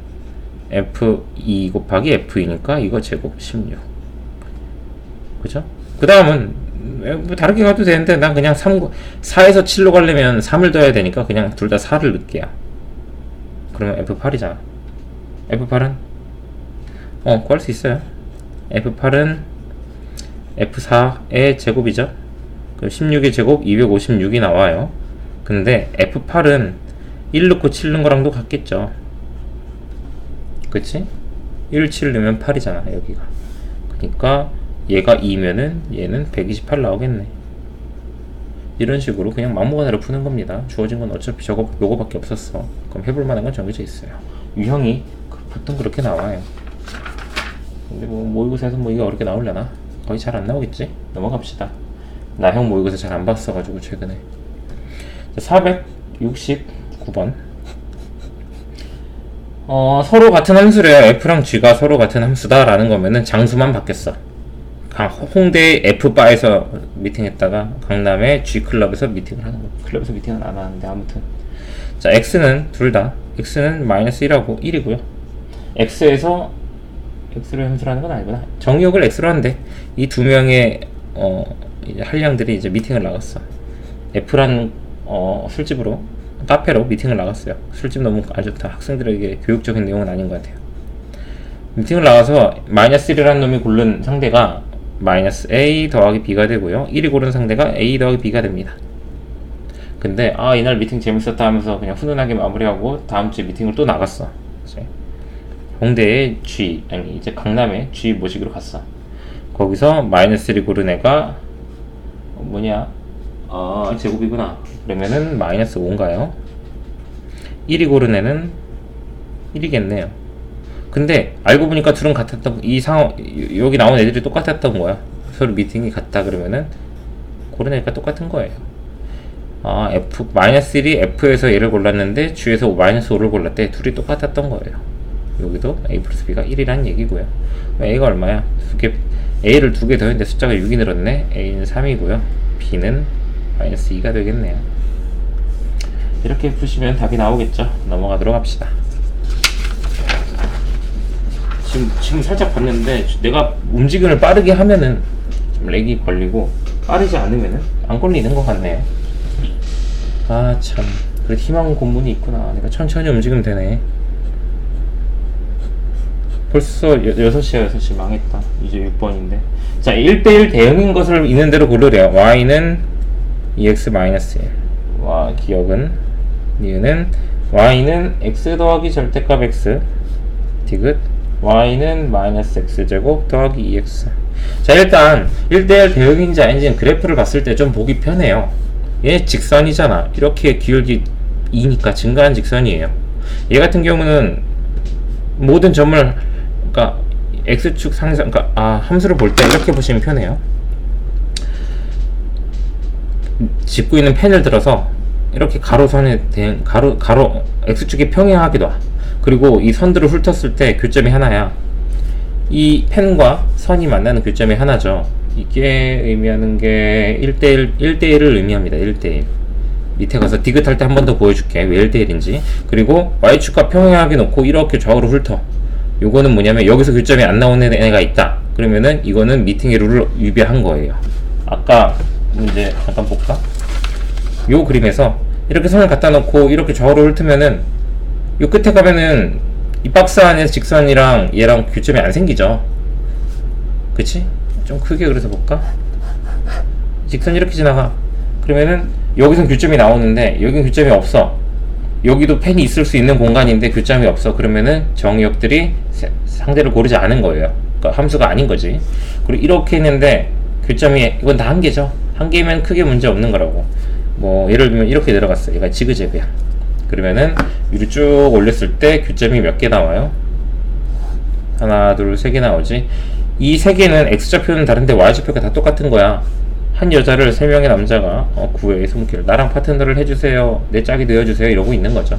F2 곱하기 F2니까 이거 제곱 16. 그죠? 그 다음은 뭐 다르게 가도 되는데 난 그냥 4에서 7로 가려면 3을 더해야 되니까 그냥 둘 다 4를 넣을게요. 그러면 F8이잖아. F8은 구할 수 있어요. F8은 F4의 제곱이죠. 그럼 16의 제곱 256이 나와요. 근데 F8은 1 넣고 7 넣은 거랑도 같겠죠. 그치? 1, 7 넣으면 8이잖아 여기가. 그러니까 얘가 2면은 얘는 128 나오겠네. 이런 식으로 그냥 막무가내로 푸는 겁니다. 주어진 건 어차피 요거밖에 없었어. 그럼 해볼 만한 건 정해져 있어요. 유형이 보통 그렇게 나와요. 근데 뭐 모의고사에서 뭐 이게 어렵게 나오려나? 거의 잘 안 나오겠지? 넘어갑시다. 나형 모의고사 잘 안 봤어가지고 최근에. 469번. 서로 같은 함수래요. F랑 G가 서로 같은 함수다 라는 거면은 장수만 바뀌었어. 홍대 F바에서 미팅했다가 강남의 G클럽에서 미팅을 하는 거야. 클럽에서 미팅은 안 하는데 아무튼. 자, X는 둘 다 X는 마이너스 1하고 1이고요 X에서 X로 함수라는 건 아니구나. 정의역을 X로 하는데 이 두 명의 이제 한량들이 이제 미팅을 나갔어. F라는 술집으로 카페로 미팅을 나갔어요. 술집 너무 안 좋다. 학생들에게 교육적인 내용은 아닌 것 같아요. 미팅을 나가서 마이너스 1이라는 놈이 고른 상대가 마이너스 a 더하기 b가 되고요. 1이 고른 상대가 a 더하기 b가 됩니다. 근데 이날 미팅 재밌었다 하면서 그냥 훈훈하게 마무리하고 다음 주에 미팅을 또 나갔어. 이제 홍대의 G, 아니 이제 강남의 G 모시기로 갔어. 거기서 마이너스 1이 고른 애가 뭐냐? 제곱이구나. 그러면은 마이너스 5인가요? 1이 고른 애는 1이겠네요. 근데 알고 보니까 둘은 같았던, 이 상황 여기 나온 애들이 똑같았던 거야. 서로 미팅이 같다 그러면은 고른 애가 똑같은 거예요. F 마이너스 1이 F에서 얘를 골랐는데 G에서 마이너스 5를 골랐대. 둘이 똑같았던 거예요. 여기도 A 플러스 B가 1이라는 얘기고요. A가 얼마야? A를 2개 더했는데 숫자가 6이 늘었네. A는 3이고요. B는 마이너스 2가 되겠네요. 이렇게 푸시면 답이 나오겠죠. 넘어가도록 합시다. 지금 살짝 봤는데 내가 움직임을 빠르게 하면은 좀 렉이 걸리고 빠르지 않으면은 안 걸리는 것 같네요. 참, 그래도 희망 고문이 있구나. 내가 천천히 움직이면 되네. 벌써 6시야. 6시 망했다. 이제 6번인데. 자, 1대1 대응인 것을 있는 대로 고르래요. y는 2x-1. 기억은 니은은 y는 x 더하기 절대값 x 디귿 y는 마이너스 x제곱 더하기 2x. 자, 일단 1대1 대응인지 아닌지는 그래프를 봤을 때 좀 보기 편해요. 얘 직선이잖아. 이렇게 기울기 2니까 증가한 직선이에요. 얘 같은 경우는 모든 점을, 그러니까 x축 상승, 그러니까 함수를 볼 때 이렇게 보시면 편해요. 짚고 있는 펜을 들어서 이렇게 가로선에 대한 가로 x축이 평행하게 놔. 그리고 이 선들을 훑었을 때 교점이 하나야. 이 펜과 선이 만나는 교점이 하나죠. 이게 의미하는 게 1대1을 의미합니다. 1대1. 밑에 가서 디귿할 때 한 번 더 보여줄게. 왜 1대1인지. 그리고 y축과 평행하게 놓고 이렇게 좌우로 훑어. 요거는 뭐냐면 여기서 교점이 안 나오는 애가 있다. 그러면은 이거는 미팅의 룰을 위배한 거예요. 아까 문제 잠깐 볼까? 요 그림에서 이렇게 선을 갖다 놓고 이렇게 좌우로 훑으면은 요 끝에 가면은 이 박스 안에서 직선이랑 얘랑 교점이 안 생기죠. 그치? 좀 크게 그래서 볼까? 직선이 이렇게 지나가. 그러면은 여기선 교점이 나오는데 여긴 교점이 없어. 여기도 펜이 있을 수 있는 공간인데 교점이 없어. 그러면은 정의역들이 상대를 고르지 않은 거예요. 그러니까 함수가 아닌 거지. 그리고 이렇게 했는데 교점이, 이건 다 한 개죠. 한 개면 크게 문제 없는 거라고. 뭐 예를 들면 이렇게 내려갔어. 얘가 지그재그야. 그러면은 위로 쭉 올렸을 때 교점이 몇 개 나와요? 하나, 둘, 세 개 나오지. 이 세 개는 x좌표는 다른데 y좌표가 다 똑같은 거야. 한 여자를 3명의 남자가 구해 손길, 나랑 파트너를 해주세요, 내 짝이 되어주세요, 이러고 있는 거죠.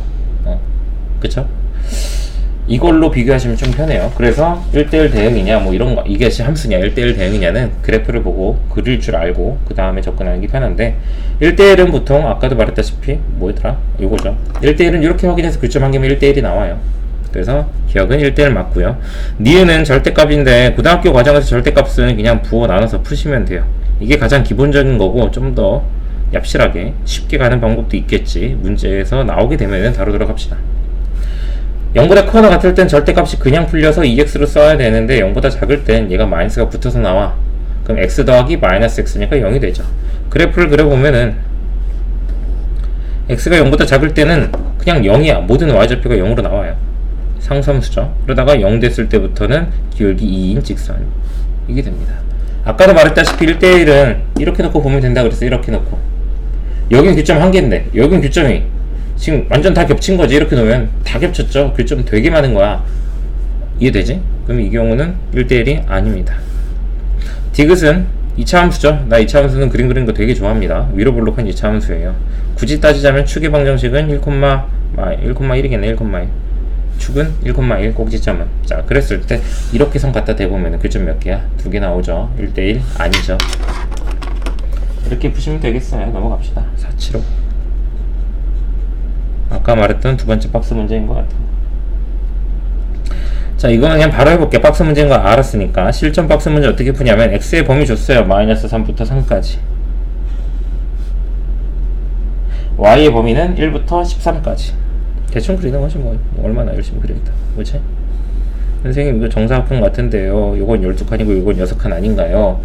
그쵸? 이걸로 비교하시면 좀 편해요. 그래서 1대1 대응이냐 뭐 이런 거, 이게 함수냐 1대1 대응이냐는 그래프를 보고 그릴 줄 알고 그 다음에 접근하는 게 편한데, 1대1은 보통 아까도 말했다시피 뭐였더라? 이거죠. 1대1은 이렇게 확인해서 교점 한 개면 1대1이 나와요. 그래서 기억은 1대1 맞고요. 니은은 절대값인데 고등학교 과정에서 절대값은 그냥 부호 나눠서 푸시면 돼요. 이게 가장 기본적인 거고, 좀 더 얍실하게 쉽게 가는 방법도 있겠지. 문제에서 나오게 되면 다루도록 합시다. 0보다 크거나 같을 땐 절대값이 그냥 풀려서 2x로 써야 되는데 0보다 작을 땐 얘가 마이너스가 붙어서 나와. 그럼 x 더하기 마이너스 x니까 0이 되죠. 그래프를 그려보면은 x가 0보다 작을 때는 그냥 0이야. 모든 y좌표가 0으로 나와요. 상수함수죠. 그러다가 0 됐을 때부터는 기울기 2인 직선, 이게 됩니다. 아까도 말했다시피 1대1은 이렇게 놓고 보면 된다 그랬어. 이렇게 놓고 여긴 교점 한 개인데 여긴 교점이 지금 완전 다 겹친 거지. 이렇게 놓으면 다 겹쳤죠. 교점 되게 많은 거야. 이해되지? 그럼 이 경우는 1대1이 아닙니다. 디귿은 2차 함수죠. 나 2차 함수는 그림 그리는 거 되게 좋아합니다. 위로 볼록한 2차 함수예요. 굳이 따지자면 축의 방정식은 1,1이겠네. 1,1. 축은 1,1, 꼭지점은. 자, 그랬을 때 이렇게 선 갖다 대보면 교점 몇 개야? 2개 나오죠. 1대1 아니죠. 이렇게 푸시면 되겠어요. 넘어갑시다. 475. 아까 말했던 두 번째 박스 문제인 것 같아요. 자, 이거는 그냥 바로 해볼게. 박스 문제인 거 알았으니까. 실전 박스 문제 어떻게 푸냐면 x의 범위 줬어요. 마이너스 3부터 3까지. y의 범위는 1부터 13까지. 대충 그리는 거지 뭐. 얼마나 열심히 그리겠다. 그치? 선생님 이거 정사각형 같은데요. 요건 12칸이고 요건 6칸 아닌가요?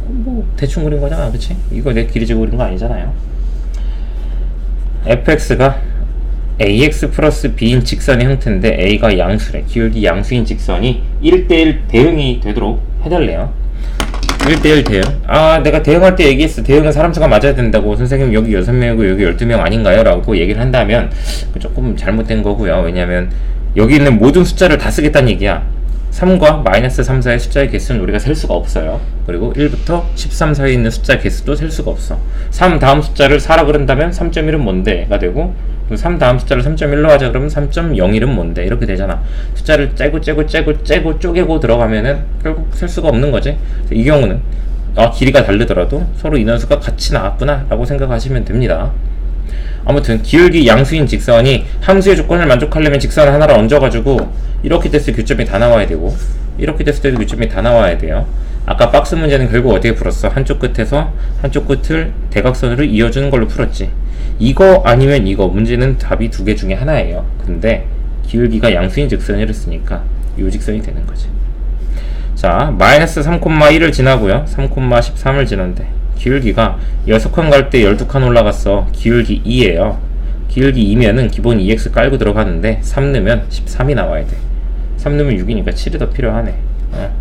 뭐 대충 그린 거잖아. 그치? 이거 내 길이 재고 그린 거 아니잖아요. fx가 ax 플러스 b인 직선의 형태인데 a가 양수래. 기울기 양수인 직선이 1대1 대응이 되도록 해달래요. 1대1 대응. 아, 내가 대응할 때 얘기했어. 대응은 사람 수가 맞아야 된다고. 선생님 여기 6명이고 여기 12명 아닌가요? 라고 얘기를 한다면 조금 잘못된 거고요. 왜냐면 여기 있는 모든 숫자를 다 쓰겠다는 얘기야. 3과 마이너스 3 사이의 숫자의 개수는 우리가 셀 수가 없어요. 그리고 1부터 13 사이에 있는 숫자 개수도 셀 수가 없어. 3 다음 숫자를 4라 그런다면 3.1은 뭔데가 되고, 3 다음 숫자를 3.1로 하자 그러면 3.01은 뭔데, 이렇게 되잖아. 숫자를 째고 쪼개고 들어가면은 결국 셀 수가 없는 거지. 이 경우는 길이가 다르더라도 서로 인원수가 같이 나왔구나 라고 생각하시면 됩니다. 아무튼 기울기 양수인 직선이 함수의 조건을 만족하려면 직선을 하나를 얹어가지고 이렇게 됐을 때 교점이 다 나와야 되고, 이렇게 됐을 때도 교점이 다 나와야 돼요. 아까 박스 문제는 결국 어떻게 풀었어? 한쪽 끝에서 한쪽 끝을 대각선으로 이어주는 걸로 풀었지. 이거 아니면 이거. 문제는 답이 두 개 중에 하나예요. 근데 기울기가 양수인 직선을 쓰니까 이 직선이 되는 거지. 자, 마이너스 3,1을 지나고요, 3,13을 지났는데 기울기가 6칸 갈 때 12칸 올라갔어. 기울기 2예요. 기울기 2면은 기본 2x 깔고 들어가는데 3 넣으면 13이 나와야 돼. 3 넣으면 6이니까 7이 더 필요하네.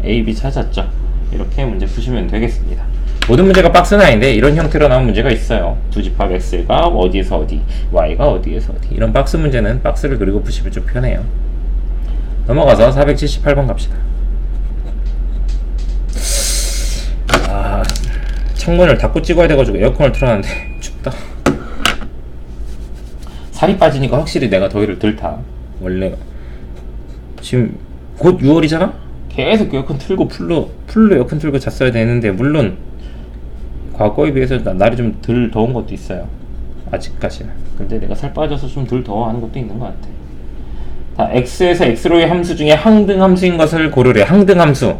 A, B 찾았죠. 이렇게 문제 푸시면 되겠습니다. 모든 문제가 박스는 아닌데 이런 형태로 나온 문제가 있어요. 두 집합 x가 어디에서 어디, y가 어디에서 어디. 이런 박스 문제는 박스를 그리고 푸시면 좀 편해요. 넘어가서 478번 갑시다. 창문을 닫고 찍어야 돼가지고 에어컨을 틀어놨는데 춥다. 살이 빠지니까 확실히 내가 더위를 덜 타. 원래 지금 곧 6월이잖아? 계속 에어컨 틀고 풀로 에어컨 틀고 잤어야 되는데, 물론 과거에 비해서 날이 좀 덜 더운 것도 있어요. 아직까지는. 근데 내가 살 빠져서 좀 덜 더워하는 것도 있는 것 같아. 다 x에서 x로의 함수 중에 항등함수인 것을 고르래. 항등함수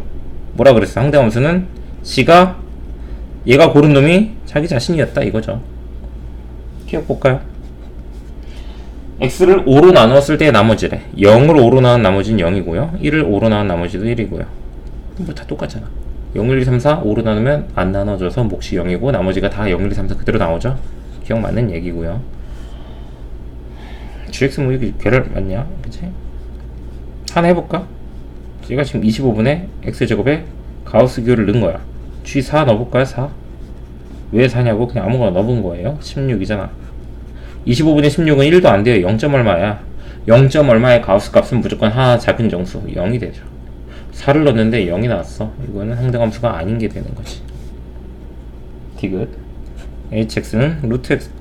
뭐라 그랬어? 항등함수는 얘가 고른 놈이 자기 자신이었다 이거죠. 기억볼까요? x를 5로 나누었을 때의 나머지래. 0을 5로 나눈 나머지는 0이고요 1을 5로 나눈 나머지도 1이고요 뭐 다 똑같잖아. 0, 1, 2, 3, 4 5로 나누면 안 나눠져서 몫이 0이고 나머지가 다 0, 1, 2, 3, 4 그대로 나오죠. 기억 맞는 얘기고요. gx 뭐 이게 괴를 맞냐? 그치? 하나 해볼까? 제가 지금 25분에 x제곱에 가우스 기호를 넣은 거야. G4 넣어볼까요? 4? 왜 4냐고? 그냥 아무거나 넣어본 거예요. 16이잖아. 25분의 16은 1도 안 돼요. 0점 얼마야? 0점 얼마의 가우스 값은 무조건 하나 작은 정수 0이 되죠. 4를 넣었는데 0이 나왔어. 이거는 항등함수가 아닌 게 되는 거지. 디귿. hx는 루트 x,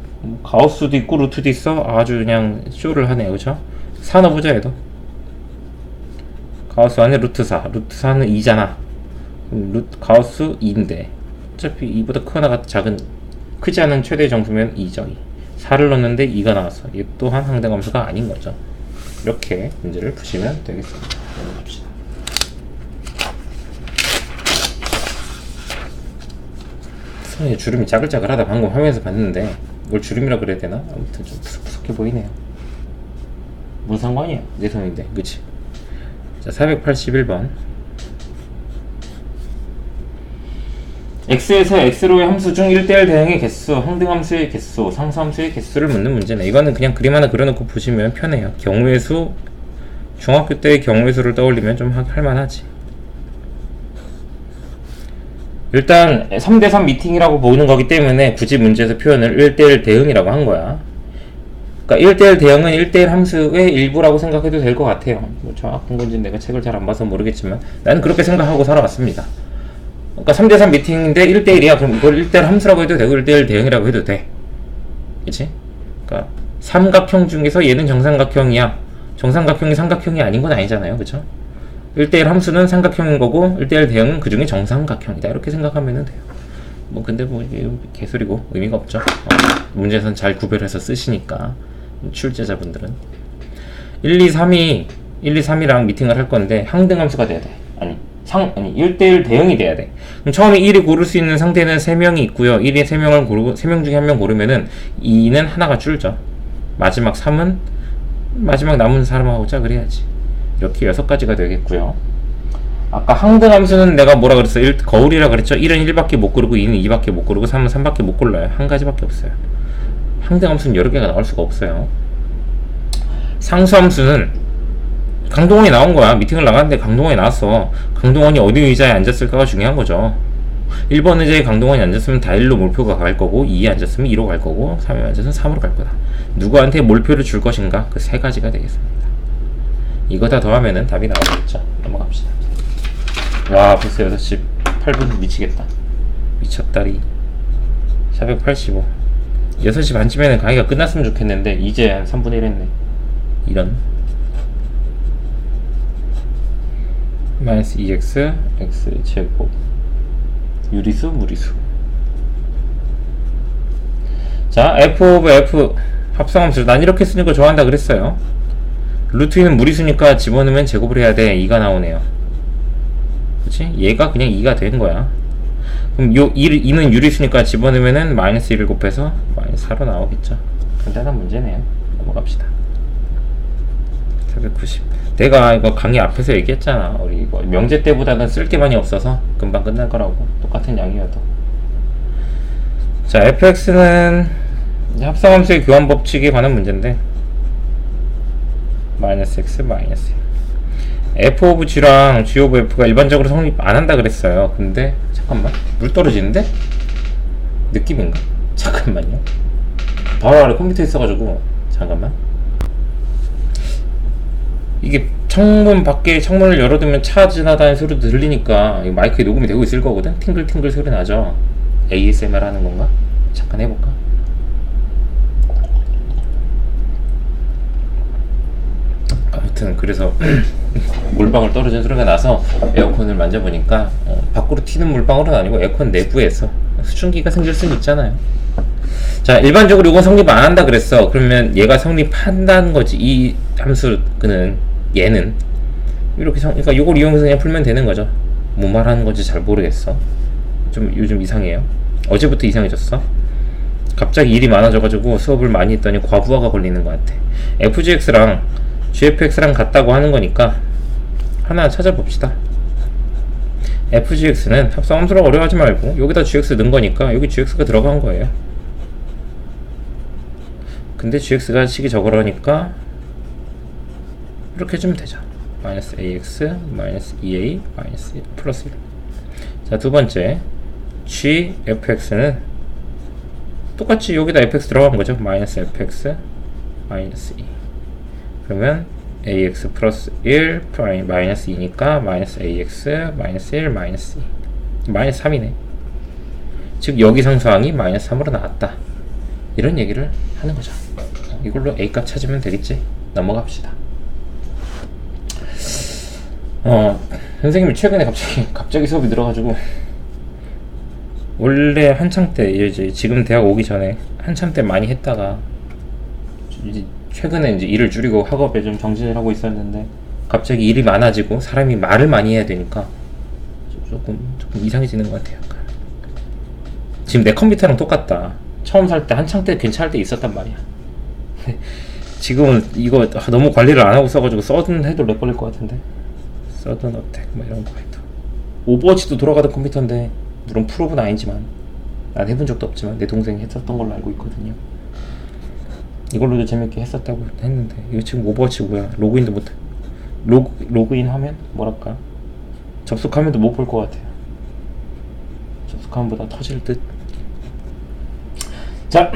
가우스도 있고 루트도 있어. 아주 그냥 쇼를 하네. 그죠? 4 넣어보자 얘도. 가우스 안에 루트 4. 루트 4는 2잖아. 가우스 2인데 어차피 2보다 크거나 크지 않은 최대 정수면 2죠. 4를 넣었는데 2가 나왔어. 이 또한 항등함수가 아닌 거죠. 이렇게 문제를 푸시면 되겠습니다. 넘어갑시다. 손에 주름이 짜글짜글하다. 방금 화면에서 봤는데 이걸 주름이라 그래야 되나? 아무튼 좀 푸석푸석해 보이네요. 뭔 상관이야? 내 손인데, 그치? 자, 481번. x에서 x로의 함수 중 1대1 대응의 개수, 항등함수의 개수, 상수함수의 개수를 묻는 문제네. 이거는 그냥 그림 하나 그려놓고 보시면 편해요. 경우의 수, 중학교 때의 경우의 수를 떠올리면 좀 할만하지. 일단 3대3 미팅이라고 보이는 거기 때문에 굳이 문제에서 표현을 1대1 대응이라고 한 거야. 그러니까 1대1 대응은 1대1 함수의 일부라고 생각해도 될 것 같아요. 뭐 정확한 건지 내가 책을 잘 안 봐서 모르겠지만 나는 그렇게 생각하고 살아왔습니다. 그러니까 3대3 미팅인데 1대1이야. 그럼 이걸 1대1 함수라고 해도 되고 1대1 대응이라고 해도 돼. 그치? 그러니까 삼각형 중에서 얘는 정삼각형이야. 정삼각형이 삼각형이 아닌 건 아니잖아요. 그쵸? 1대1 함수는 삼각형인 거고 1대1 대응은 그 중에 정삼각형이다. 이렇게 생각하면 돼요. 뭐 근데 뭐 이게 개소리고 의미가 없죠. 문제에선 잘 구별해서 쓰시니까 출제자분들은 1, 2, 3이랑 미팅을 할 건데 항등함수가 돼야 돼. 아니 아니 1대1 대응이 돼야 돼. 그럼 처음에 1이 고를 수 있는 상대는 3명이 있고요. 1이 3명을 고르고 3명 중에 한 명 고르면은 2는 하나가 줄죠. 마지막 3은 마지막 남은 사람하고 짝을 해야지. 이렇게 6가지가 되겠고요. 아까 항등 함수는 내가 뭐라 그랬어? 거울이라 그랬죠? 1은 1밖에 못 고르고 2는 2밖에 못 고르고 3은 3밖에 못 골라요. 한 가지밖에 없어요. 항등 함수는 여러 개가 나올 수가 없어요. 상수 함수는 강동원이 나온 거야. 미팅을 나갔는데 강동원이 나왔어. 강동원이 어디 의자에 앉았을까가 중요한 거죠. 1번 의자에 강동원이 앉았으면 다 1로 몰표가 갈 거고, 2에 앉았으면 2로 갈 거고, 3에 앉았으면 3으로 갈 거다. 누구한테 몰표를 줄 것인가? 그 3가지가 되겠습니다. 이거 다 더하면은 답이 나오겠죠. 넘어갑시다. 와, 벌써 6시 8분 미치겠다. 미쳤다리. 485. 6시 반쯤에는 강의가 끝났으면 좋겠는데 이제 한 3분의 1 했네. 이런. 마이너스 2x x제곱 유리수 무리수. 자, f 오브 f 합성함수. 난 이렇게 쓰는 거 좋아한다 그랬어요. 루트 2는 무리수니까 집어넣으면 제곱을 해야 돼. 2가 나오네요. 그치? 얘가 그냥 2가 된 거야. 그럼 요 2는 유리수니까 집어넣으면은 마이너스 1을 곱해서 마이너스 4로 나오겠죠. 간단한 문제네요. 넘어갑시다. 490. 내가 이거 강의 앞에서 얘기했잖아. 우리 이거 명제 때보다는 쓸 게 많이 없어서 금방 끝날 거라고. 똑같은 양이어도. 자, fx는 합성함수의 교환 법칙에 관한 문제인데 마이너스 x 마이너스 f 오브 g랑 g 오브 f가 일반적으로 성립 안 한다 그랬어요. 근데 잠깐만, 물 떨어지는데? 느낌인가? 잠깐만요. 바로 아래 컴퓨터 있어가지고 잠깐만. 이게 창문 밖에 창문을 열어두면 차 지나다니는 소리도 들리니까 마이크에 녹음이 되고 있을 거거든. 팅글팅글 소리 나죠. ASMR 하는 건가? 잠깐 해볼까? 아무튼 그래서 물방울 떨어지는 소리가 나서 에어컨을 만져보니까 밖으로 튀는 물방울은 아니고 에어컨 내부에서 수증기가 생길 수는 있잖아요. 자, 일반적으로 이건 성립 안 한다 그랬어. 그러면 얘가 성립한다는 거지. 이 함수는 얘는 이렇게 그러니까 이걸 이용해서 그냥 풀면 되는 거죠. 뭐 말하는 건지 잘 모르겠어. 좀 요즘 이상해요. 어제부터 이상해졌어. 갑자기 일이 많아져가지고 수업을 많이 했더니 과부하가 걸리는 것 같아. fgx랑 gfx랑 같다고 하는 거니까 하나 찾아봅시다. fgx는 합성함수라 어려워하지 말고 여기다 gx 넣은 거니까 여기 gx가 들어간 거예요. 근데 gx가 식이 저거라니까 이렇게 해주면 되죠. 마이너스 ax 마이너스 2a 마이너스 1 플러스 1. 자, 두 번째 gfx는 똑같이 여기다 fx 들어간 거죠. 마이너스 fx 마이너스 2. 그러면 ax 플러스 1 마이너스 2니까 마이너스 ax 마이너스 1 마이너스 2 마이너스 3이네. 즉 여기 상수항이 마이너스 3으로 나왔다. 이런 얘기를 하는 거죠. 이걸로 a값 찾으면 되겠지. 넘어갑시다. 선생님이 최근에 갑자기 수업이 늘어가지고 원래 한창 때 이제 지금 대학 오기 전에 한참 때 많이 했다가 이제 최근에 이제 일을 줄이고 학업에 좀 정진을 하고 있었는데 갑자기 일이 많아지고 사람이 말을 많이 해야 되니까 조금 이상해지는 것 같아요. 지금 내 컴퓨터랑 똑같다. 처음 살 때 한창 때 괜찮을 때 있었단 말이야. 지금은 이거 너무 관리를 안 하고 써가지고 서든 해도 렉 걸릴 것 같은데. 서든 어택 뭐 이런 거 해도. 오버워치도 돌아가던 컴퓨터인데 물론 프로는 아니지만 난 해본 적도 없지만 내 동생이 했었던 걸로 알고 있거든요. 이걸로도 재밌게 했었다고 했는데 이거 지금 오버워치 뭐야? 로그인도 못해. 로그인 하면 뭐랄까 접속하면도 못 볼 것 같아요. 접속하면보다 터질 듯. 자,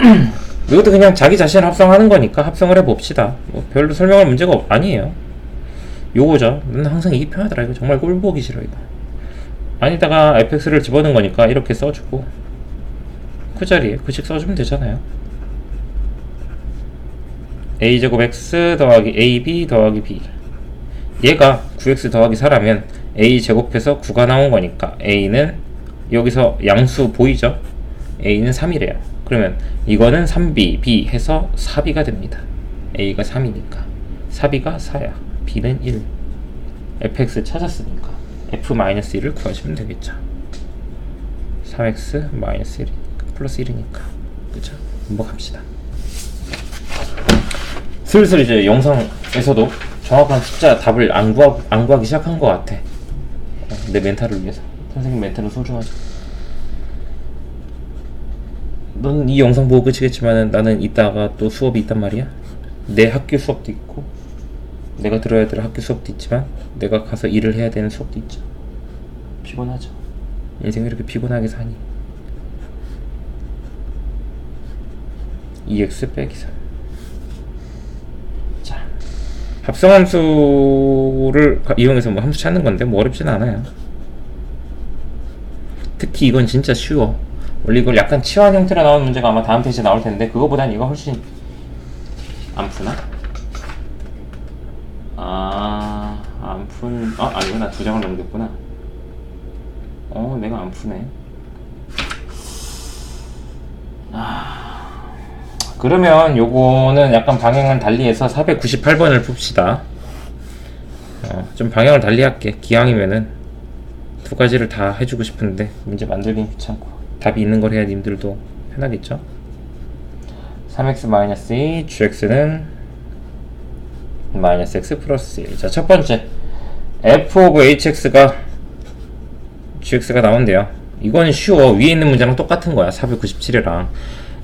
이것도 그냥 자기 자신을 합성하는 거니까 합성을 해봅시다. 뭐 별로 설명할 문제가 아니에요. 요거죠. 난 항상 이게 편하더라. 이거 정말 꼴보기 싫어 이거. 아니다가 fx를 집어넣은 거니까 이렇게 써주고 그 자리에 그식 써주면 되잖아요. a제곱 x 더하기 ab 더하기 b. 얘가 9x 더하기 4라면 a 제곱해서 9가 나온 거니까 a는 여기서 양수 보이죠? a는 3이래요. 그러면 이거는 3b, b 해서 4b가 됩니다. a가 3이니까 4b가 4야. b는 1. fx 찾았으니까 F-1을 구하시면 되겠죠. 3x-1 플러스 1이니까 그쵸? 반복합시다. 슬슬 이제 영상에서도 정확한 숫자 답을 안 구하기 시작한 것 같아. 내 멘탈을 위해서. 선생님 멘탈은 소중하죠. 넌 이 영상 보고 끝이겠지만 나는 이따가 또 수업이 있단 말이야. 내 학교 수업도 있고 내가 들어야 될 학교 수업도 있지만 내가 가서 일을 해야 되는 수업도 있죠. 피곤하죠. 인생이 이렇게 피곤하게 사니. 2x 빼기 3. 자, 합성함수를 이용해서 뭐 함수 찾는 건데 뭐 어렵진 않아요. 특히 이건 진짜 쉬워. 원래 이걸 약간 치환 형태로 나오는 문제가 아마 다음 페이지에 나올 텐데 그거보단 이거 훨씬 안 푸나? 아니구나. 두 장을 넘겼구나. 내가 안 푸네. 그러면 요거는 약간 방향을 달리해서 498번을 풉시다. 좀 방향을 달리 할게. 기왕이면은 두 가지를 다 해주고 싶은데 문제 만들긴 귀찮고 답이 있는 걸 해야 님들도 편하겠죠? 3x-2 gx는 마이너스 x 플러스 1. 자, 첫 번째 f of hx가 gx가 나온대요. 이건 쉬워. 위에 있는 문제랑 똑같은 거야. 497이랑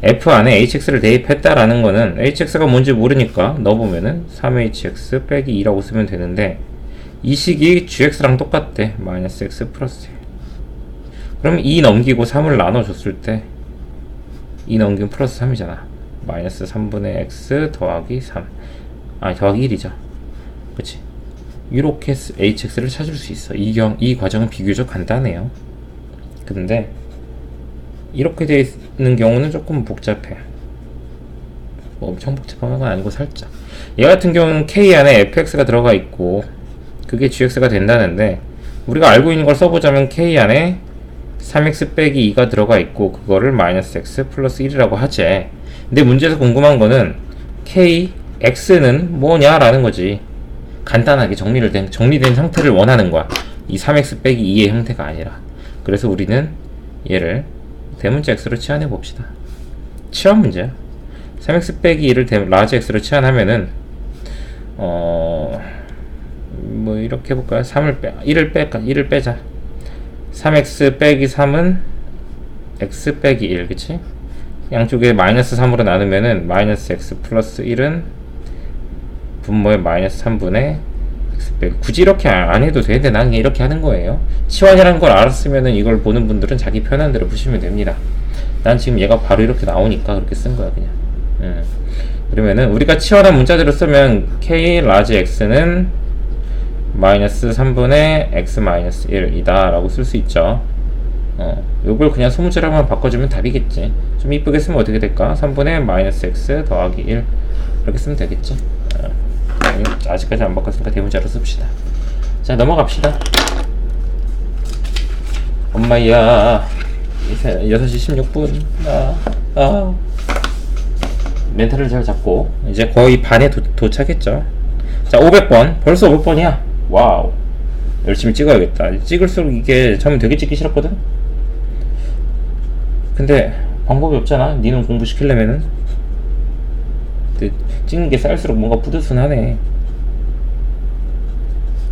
f 안에 hx를 대입했다라는 거는 hx가 뭔지 모르니까 넣어보면은 3hx 빼기 2라고 쓰면 되는데 이 식이 gx랑 똑같대. 마이너스 x 플러스 1. 그럼 2 넘기고 3을 나눠줬을 때 2 넘기면 플러스 3이잖아. 마이너스 3분의 x 더하기 3. 더하기 1이죠. 그치? 이렇게 hx를 찾을 수 있어. 이 과정은 비교적 간단해요. 근데 이렇게 되어 있는 경우는 조금 복잡해. 뭐 엄청 복잡한 건 아니고 살짝. 얘 같은 경우는 k 안에 fx가 들어가 있고 그게 gx가 된다는데 우리가 알고 있는 걸 써보자면 k 안에 3x 빼기 2가 들어가 있고 그거를 마이너스 x 플러스 1이라고 하지. 근데 문제에서 궁금한 거는 x는 뭐냐라는 거지. 간단하게 정리된 형태를 원하는 거야. 이 3x 빼기 2의 형태가 아니라. 그래서 우리는 얘를 대문자 x로 치환해 봅시다. 치환 문제야. 3x 빼기 2를 라지 x로 치환하면은 뭐 이렇게 해볼까요? 1을 빼자. 3x 빼기 3은 x 빼기 1, 그치? 양쪽에 마이너스 3으로 나누면은 마이너스 x 플러스 1은 분모의 마이너스 3분의 x 빼기. 굳이 이렇게 안 해도 되는데 난 이렇게 하는 거예요. 치환이라는 걸 알았으면은 이걸 보는 분들은 자기 편한 대로 푸시면 됩니다. 난 지금 얘가 바로 이렇게 나오니까 그렇게 쓴 거야, 그냥. 그러면은 우리가 치환한 문자대로 쓰면 k 라지 x는 마이너스 3분의 x 마이너스 1이다 라고 쓸 수 있죠. 요걸 그냥 소문자로만 바꿔주면 답이겠지. 좀 이쁘게 쓰면 어떻게 될까? 3분의 마이너스 x 더하기 1 이렇게 쓰면 되겠지. 아직까지 안 바꿨으니까 대문자로 씁시다. 자, 넘어갑시다. 엄마야 6시 16분 멘탈을 잘 잡고 이제 거의 반에 도착했죠. 자, 500번 벌써 500번이야. 와우, 열심히 찍어야겠다. 찍을수록 이게 처음에 되게 찍기 싫었거든. 근데 방법이 없잖아. 니는 공부시키려면은. 근데 찍는 게 쌓일수록 뭔가 뿌듯하네.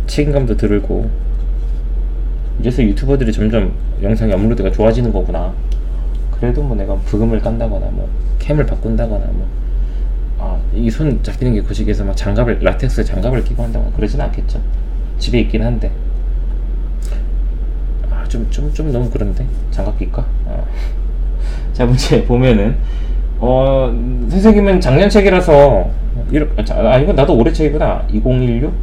책임감도 들고. 이래서 유튜버들이 점점 영상의 업로드가 좋아지는 거구나. 그래도 뭐 내가 부금을 깐다거나 뭐 캠을 바꾼다거나 뭐 이 손 잡히는 게 거시기해서 막 라텍스 장갑을 끼고 한다거나 그러진 않겠죠. 집에 있긴 한데 좀 너무 그런데 장갑 낄까? 자, 문제 보면은 선생님은 작년 책이라서 이거 나도 올해 책이구나. 2016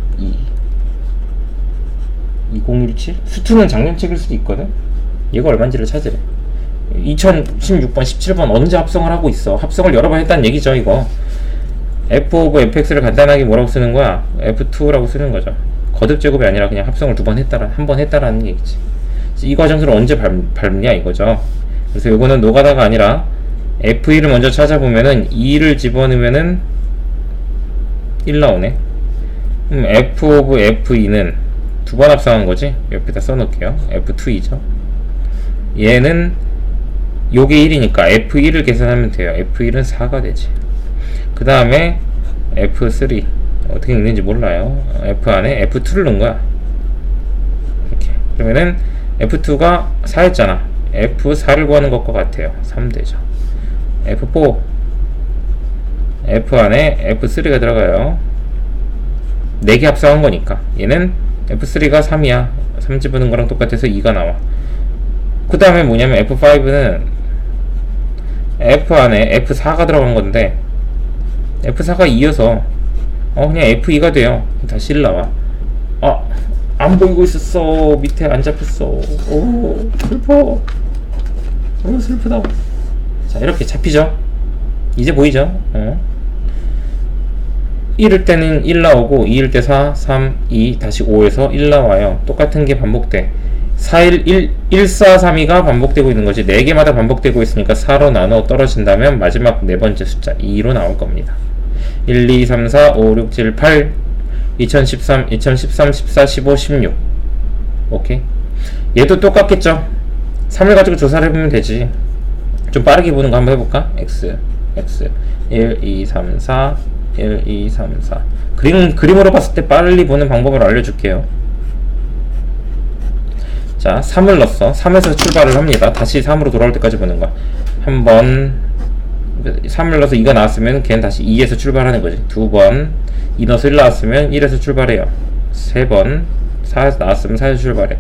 2017 수투는 작년 책일 수도 있거든. 얘가 얼마인지를 찾으래. 2016번 17번 언제 합성을 하고 있어. 합성을 여러 번 했다는 얘기죠. 이거 f 오브 fx를 간단하게 뭐라고 쓰는 거야? f2라고 쓰는 거죠. 거듭 제곱이 아니라 그냥 합성을 한 번 했다라는 얘기지. 이 과정들을 언제 밟냐 이거죠. 그래서 요거는 노가다가 아니라 f1을 먼저 찾아보면은 2를 집어넣으면은 1 나오네. f 오브 f2는 두 번 합성한 거지. 옆에다 써놓을게요. F2이죠. 얘는 요게 1이니까 F1을 계산하면 돼요. F1은 4가 되지. 그 다음에 F3 어떻게 읽는지 몰라요. F 안에 F2를 넣은 거야. 이렇게. 그러면은 F2가 4였잖아. F4를 구하는 것과 같아요. 3 되죠. F4 F 안에 F3가 들어가요. 4개 합성한 거니까 얘는 F3가 3이야. 3 집어넣은 거랑 똑같아서 2가 나와. 그 다음에 뭐냐면 F5는 F 안에 F4가 들어간 건데 F4가 2여서 그냥 F2가 돼요. 다시 1 나와. 안 보이고 있었어. 밑에 안 잡혔어. 오, 슬퍼. 너무 슬프다. 자, 이렇게 잡히죠? 이제 보이죠? 1일 때는 1 나오고 2일 때 4, 3, 2, 다시 5에서 1 나와요. 똑같은 게 반복돼. 4, 1, 4, 3, 2가 반복되고 있는 거지. 4개마다 반복되고 있으니까 4로 나눠 떨어진다면 마지막 네 번째 숫자 2로 나올 겁니다. 1, 2, 3, 4, 5, 6, 7, 8 2013, 2013, 14, 15, 16 오케이. 얘도 똑같겠죠? 3을 가지고 조사를 해보면 되지. 좀 빠르게 보는 거 한번 해볼까? X 1, 2, 3, 4 1, 2, 3, 4 그림으로 봤을 때 빨리 보는 방법을 알려줄게요. 자, 3을 넣었어. 3에서 출발을 합니다. 다시 3으로 돌아올 때까지 보는 거야. 한번 3을 넣어서 2가 나왔으면 걔는 다시 2에서 출발하는 거지. 두 번 2 넣어서 1 나왔으면 1에서 출발해요. 세 번 4에서 나왔으면 4에서 출발해.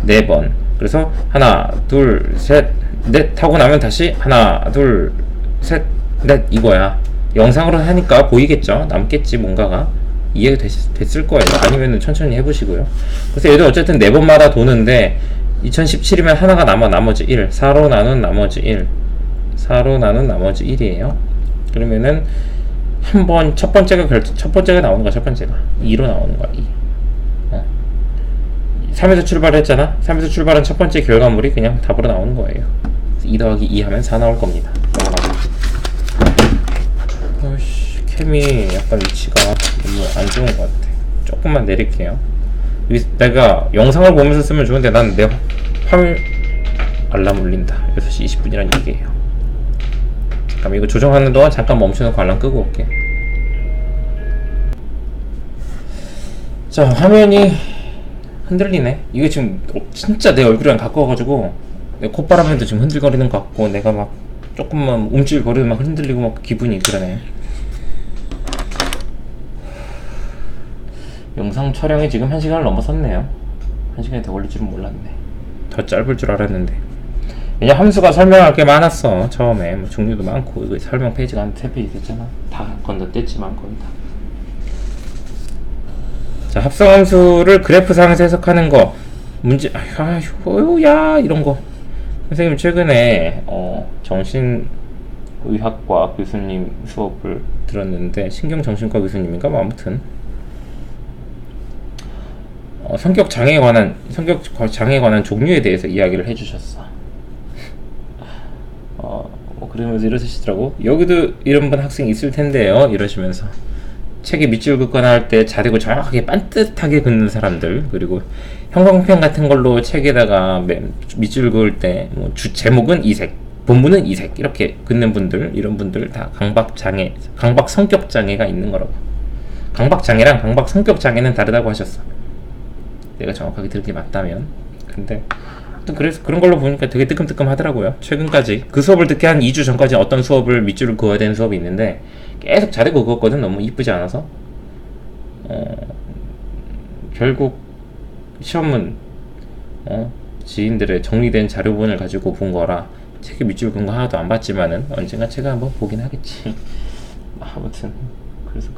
네 번. 그래서 하나, 둘, 셋, 넷 하고 나면 다시 하나, 둘, 셋, 넷 이거야. 영상으로 하니까 보이겠죠? 남겠지 뭔가가. 이해가 됐을 거예요. 아니면 천천히 해보시고요. 그래서 얘도 어쨌든 네 번마다 도는데 2017이면 하나가 남아. 나머지 1 4로 나눈 나머지 1 4로 나눈 나머지 1이에요 그러면은 한 번 첫 번째가 나오는 거야. 첫 번째가 2로 나오는 거야. 2 3에서 출발했잖아. 3에서 출발한 첫 번째 결과물이 그냥 답으로 나오는 거예요. 2 더하기 2 하면 4 나올 겁니다. 캠이 약간 위치가 너무 안 좋은 것 같아. 조금만 내릴게요. 내가 영상을 보면서 쓰면 좋은데 난 내 화면 알람 울린다. 6시 20분이란 얘기예요. 그럼 이거 조정하는 동안 잠깐 멈춰놓고 알람 끄고 올게. 자, 화면이 흔들리네. 이게 지금 진짜 내 얼굴이랑 가까워가지고 내 콧바람에도 지금 흔들거리는 것 같고 내가 막 조금만 움찔거리면 막 흔들리고 막 기분이 그러네. 영상 촬영이 지금 1시간을 넘어섰네요. 1시간이 더 걸릴 줄은 몰랐네. 더 짧을 줄 알았는데. 왜냐 함수가 설명할 게 많았어. 처음에 뭐 종류도 많고 이거 설명 페이지가 한 3페이지 됐잖아. 다 건너뗐지만 거의 다. 자, 합성함수를 그래프상에서 해석하는 거 문제 야 이런 거 선생님 최근에 정신의학과 교수님 수업을 들었는데 신경정신과 교수님인가 뭐 아무튼 성격 장애에 관한 종류에 대해서 이야기를 해주셨어. 그러면서 이러시더라고. 여기도 이런 분 학생이 있을 텐데요. 이러시면서 책에 밑줄 긋거나 할 때 자대고 정확하게 반듯하게 긋는 사람들, 그리고 형광펜 같은 걸로 책에다가 밑줄 그을 때 뭐 제목은 이색, 본문은 이색 이렇게 긋는 분들, 이런 분들 다 강박 성격 장애가 있는 거라고. 강박 장애랑 강박 성격 장애는 다르다고 하셨어. 내가 정확하게 들은 게 맞다면. 근데 그래서 그런 걸로 보니까 되게 뜨끔뜨끔 하더라고요. 최근까지 그 수업을 듣기 한 2주 전까지 어떤 수업을 밑줄을 그어야 되는 수업이 있는데 계속 자대고 그었거든. 너무 이쁘지 않아서. 결국 시험은 지인들의 정리된 자료본을 가지고 본 거라 책에 밑줄 그은 거 하나도 안 봤지만은 언젠가 제가 한번 보긴 하겠지. 아무튼 그래서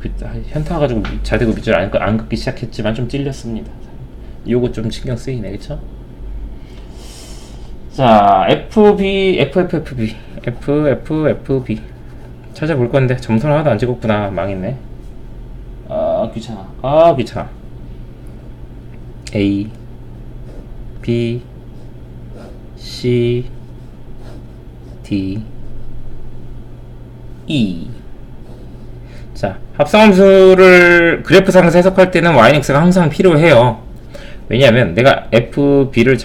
현타 와가지고 자대고 밑줄 안 긋기 시작했지만 좀 찔렸습니다. 요거 좀 신경 쓰이네, 그쵸? 자, FB 찾아볼 건데 점수를 하나도 안 찍었구나. 망했네. 귀찮아. A, B, C, D, E. 자, 합성함수를 그래프상에서 해석할 때는 YX가 항상 필요해요. 왜냐하면 내가 FB를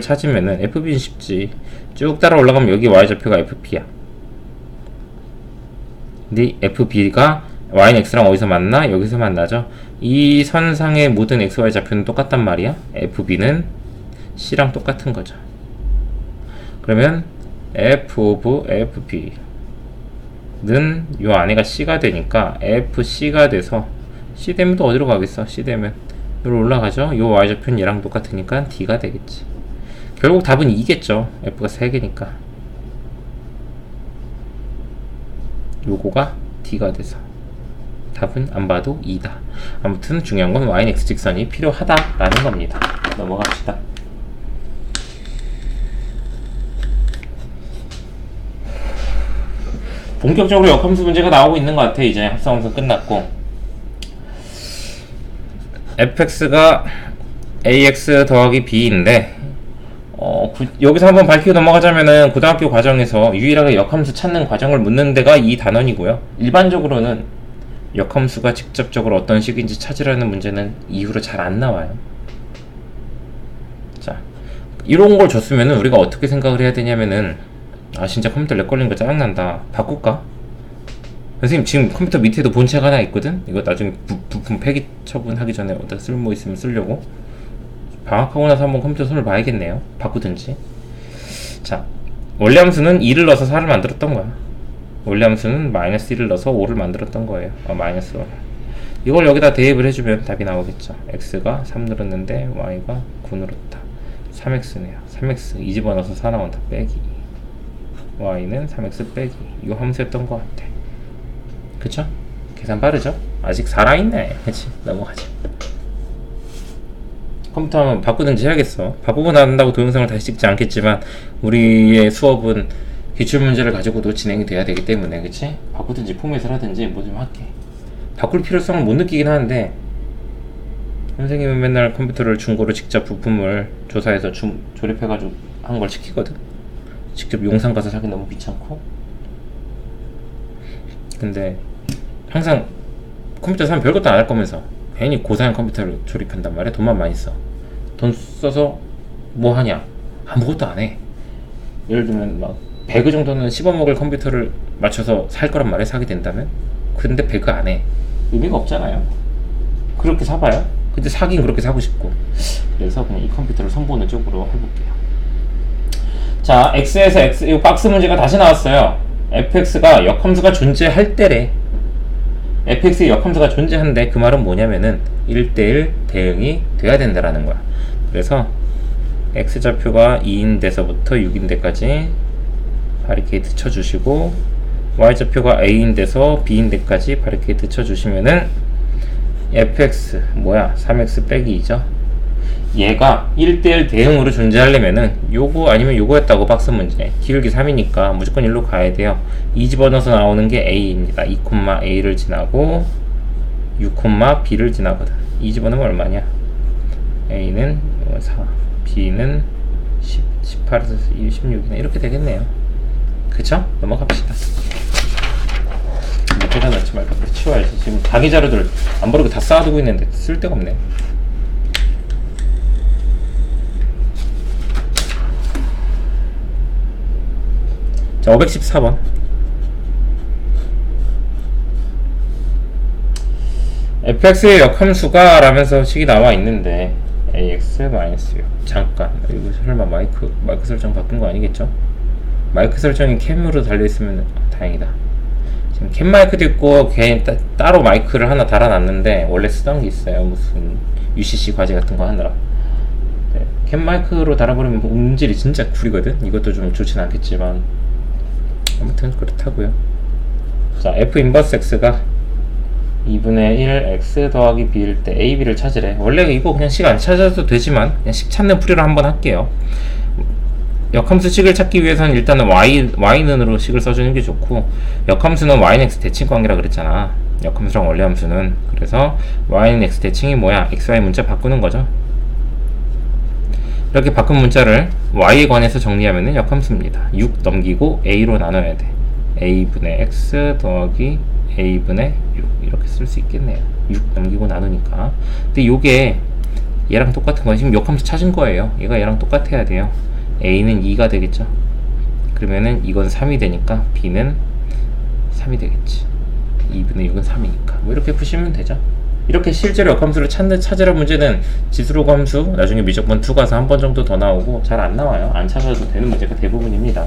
찾으면은 FB는 쉽지. 쭉 따라 올라가면 여기 y좌표가 FP야. 근데 FB가 y는 x랑 어디서 만나? 여기서 만나죠. 이 선상의 모든 xy 좌표는 똑같단 말이야. FB는 C랑 똑같은 거죠. 그러면 F of FB는 요 안에가 C가 되니까 FC가 돼서 C 되면 또 어디로 가겠어? C 되면 여기로 올라가죠. 요 y좌표는 얘랑 똑같으니까 D가 되겠지. 결국 답은 2겠죠. F가 3개니까 요거가 D가 돼서 답은 안 봐도 2다. 아무튼 중요한 건 y는 x 직선이 필요하다라는 겁니다. 넘어갑시다. 본격적으로 역함수 문제가 나오고 있는 것 같아. 이제 합성함수 끝났고 fx가 ax 더하기 b인데 여기서 한번 밝히고 넘어가자면은 고등학교 과정에서 유일하게 역함수 찾는 과정을 묻는 데가 이 단원이고요. 일반적으로는 역함수가 직접적으로 어떤 식인지 찾으라는 문제는 이후로 잘 안 나와요. 자, 이런 걸 줬으면은 우리가 어떻게 생각을 해야 되냐면은 진짜 컴퓨터 렉 걸리는 거 짜증난다. 바꿀까? 선생님 지금 컴퓨터 밑에도 본체가 하나 있거든? 이거 나중에 부품 폐기 처분하기 전에 어디다 쓸모 있으면 쓰려고. 방학하고 나서 한번 컴퓨터 손을 봐야겠네요. 바꾸든지. 자, 원래 함수는 2를 넣어서 4를 만들었던 거야. 원래 함수는 마이너스 1을 넣어서 5를 만들었던 거예요. 마이너스 5. 이걸 여기다 대입을 해주면 답이 나오겠죠. x가 3 늘었는데 y가 9 늘었다. 3x네요. 3x 이 집어넣어서 4 나온다. 빼기 y는 3x 빼기 이 함수였던 것 같아. 그쵸? 계산 빠르죠? 아직 살아있네. 그치? 넘어가죠. 컴퓨터 한번 바꾸든지 해야겠어. 바꾸고 난다고 동영상을 다시 찍지 않겠지만 우리의 수업은 기출문제를 가지고도 진행이 돼야 되기 때문에 그치? 바꾸든지 포맷을 하든지 뭐 좀 할게. 바꿀 필요성을 못 느끼긴 하는데 선생님은 맨날 컴퓨터를 중고로 직접 부품을 조사해서 조립해가지고 하는 걸 시키거든. 직접 용산 가서 사기 너무 귀찮고. 근데 항상 컴퓨터 사면 별것도 안 할 거면서 괜히 고사양 컴퓨터를 조립한단 말이야. 돈만 많이 써. 돈 써서 뭐 하냐? 아무것도 안 해. 예를 들면 막 배그 정도는 씹어먹을 컴퓨터를 맞춰서 살 거란 말이야. 사게 된다면. 근데 배그 안 해. 의미가 없잖아요. 그렇게 사봐요. 근데 사긴 그렇게 사고 싶고. 그래서 그냥 이 컴퓨터를 선보는 쪽으로 해볼게요. 자, x에서 x, 이 박스 문제가 다시 나왔어요. fx가 역함수가 존재할 때래. fx의 역함수가 존재한데 그 말은 뭐냐면은 1대1 대응이 돼야 된다라는 거야. 그래서 x좌표가 2인 데서부터 6인 데까지 바리케이트 쳐주시고 y좌표가 a인 데서 b인 데까지 바리케이트 쳐주시면은 fx 뭐야 3x 빼기 2죠. 얘가 1대1 대응으로 존재하려면은 요거 아니면 요거였다고. 박스 문제 기울기 3이니까 무조건 1로 가야 돼요. 2 집어넣어서 나오는 게 a입니다. 2,a를 지나고 6,b를 지나거든. 2 집어넣으면 얼마냐? a는 4, b는 10, 18에서 16이네. 이렇게 되겠네요. 그쵸? 넘어갑시다. 밑에다 넣지 말고 치워야지. 지금 강의 자료들 안 버리고 다 쌓아두고 있는데 쓸데가 없네. 자, 514번. fx의 역함수가 라면서 식이 나와 있는데 ax-6 잠깐 이거 설마 마이크 설정 바꾼 거 아니겠죠? 마이크 설정이 캠으로 달려있으면 다행이다. 지금 캠 마이크도 있고 괜히 따로 마이크를 하나 달아놨는데 원래 쓰던 게 있어요. 무슨 UCC 과제 같은 거 하느라. 네, 캠 마이크로 달아버리면 음질이 진짜 구리거든. 이것도 좀 좋진 않겠지만 아무튼 그렇다고요. 자, f 인버스 x가 2분의 1 x 더하기 b일 때 a, b를 찾으래. 원래 이거 그냥 식 안 찾아도 되지만 그냥 식 찾는 풀이로 한번 할게요. 역함수 식을 찾기 위해서는 일단은 y는으로 식을 써주는 게 좋고, 역함수는 y는 x 대칭 관계라 그랬잖아. 역함수랑 원래함수는. 그래서 y는 x 대칭이 뭐야? xy 문자 바꾸는 거죠. 이렇게 바꾼 문자를 y에 관해서 정리하면은 역함수입니다. 6 넘기고 a로 나눠야 돼. a분의 x 더하기 a분의 6 이렇게 쓸 수 있겠네요. 6 넘기고 나누니까. 근데 요게 얘랑 똑같은 거야. 지금 역함수 찾은 거예요. 얘가 얘랑 똑같아야 돼요. a는 2가 되겠죠. 그러면은 이건 3이 되니까 b는 3이 되겠지. 2분의 6은 3이니까 뭐 이렇게 푸시면 되죠. 이렇게 실제로 역함수를 찾으란 문제는 지수로 함수 나중에 미적분 2 가서 한 번 정도 더 나오고 잘 안 나와요. 안 찾아도 되는 문제가 대부분입니다.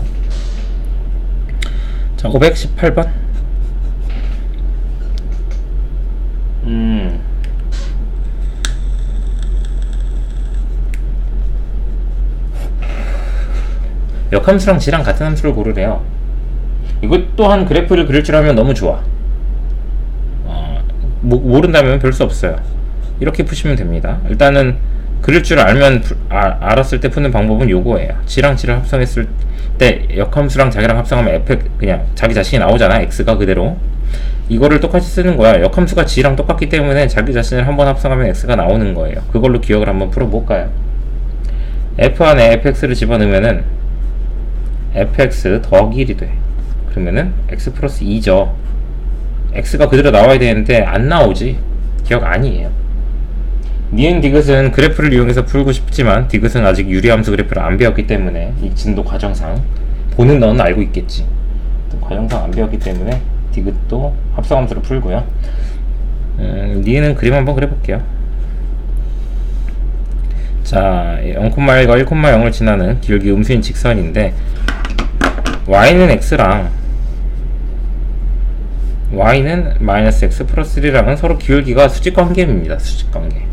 자, 518번. 역함수랑 지랑 같은 함수를 고르래요. 이것 또한 그래프를 그릴 줄 알면 너무 좋아. 모른다면 별 수 없어요. 이렇게 푸시면 됩니다. 일단은 그릴 줄 알면 알았을 때 푸는 방법은 요거예요. 지랑 지를 합성했을 때 역함수랑 자기랑 합성하면 f 그냥 자기 자신이 나오잖아. x가 그대로. 이거를 똑같이 쓰는 거야. 역함수가 지랑 똑같기 때문에 자기 자신을 한번 합성하면 x가 나오는 거예요. 그걸로 기억을 한번 풀어볼까요? f 안에 fx를 집어넣으면은 fx 더하기 1이 돼. 그러면은 x 플러스 2죠. x가 그대로 나와야 되는데 안 나오지. 기억 아니에요. 니은 디귿은 그래프를 이용해서 풀고 싶지만 디귿은 아직 유리함수 그래프를 안 배웠기 때문에 이 진도 과정상 보는 너는 알고 있겠지. 과정상 안 배웠기 때문에 디귿도 합성함수로 풀고요. 니은은 그림 한번 그려볼게요. 자, 0,1과 1,0을 지나는 기울기 음수인 직선인데 y는 x랑 y는 마이너스 x 플러스 1이랑은 서로 기울기가 수직관계입니다. 수직관계.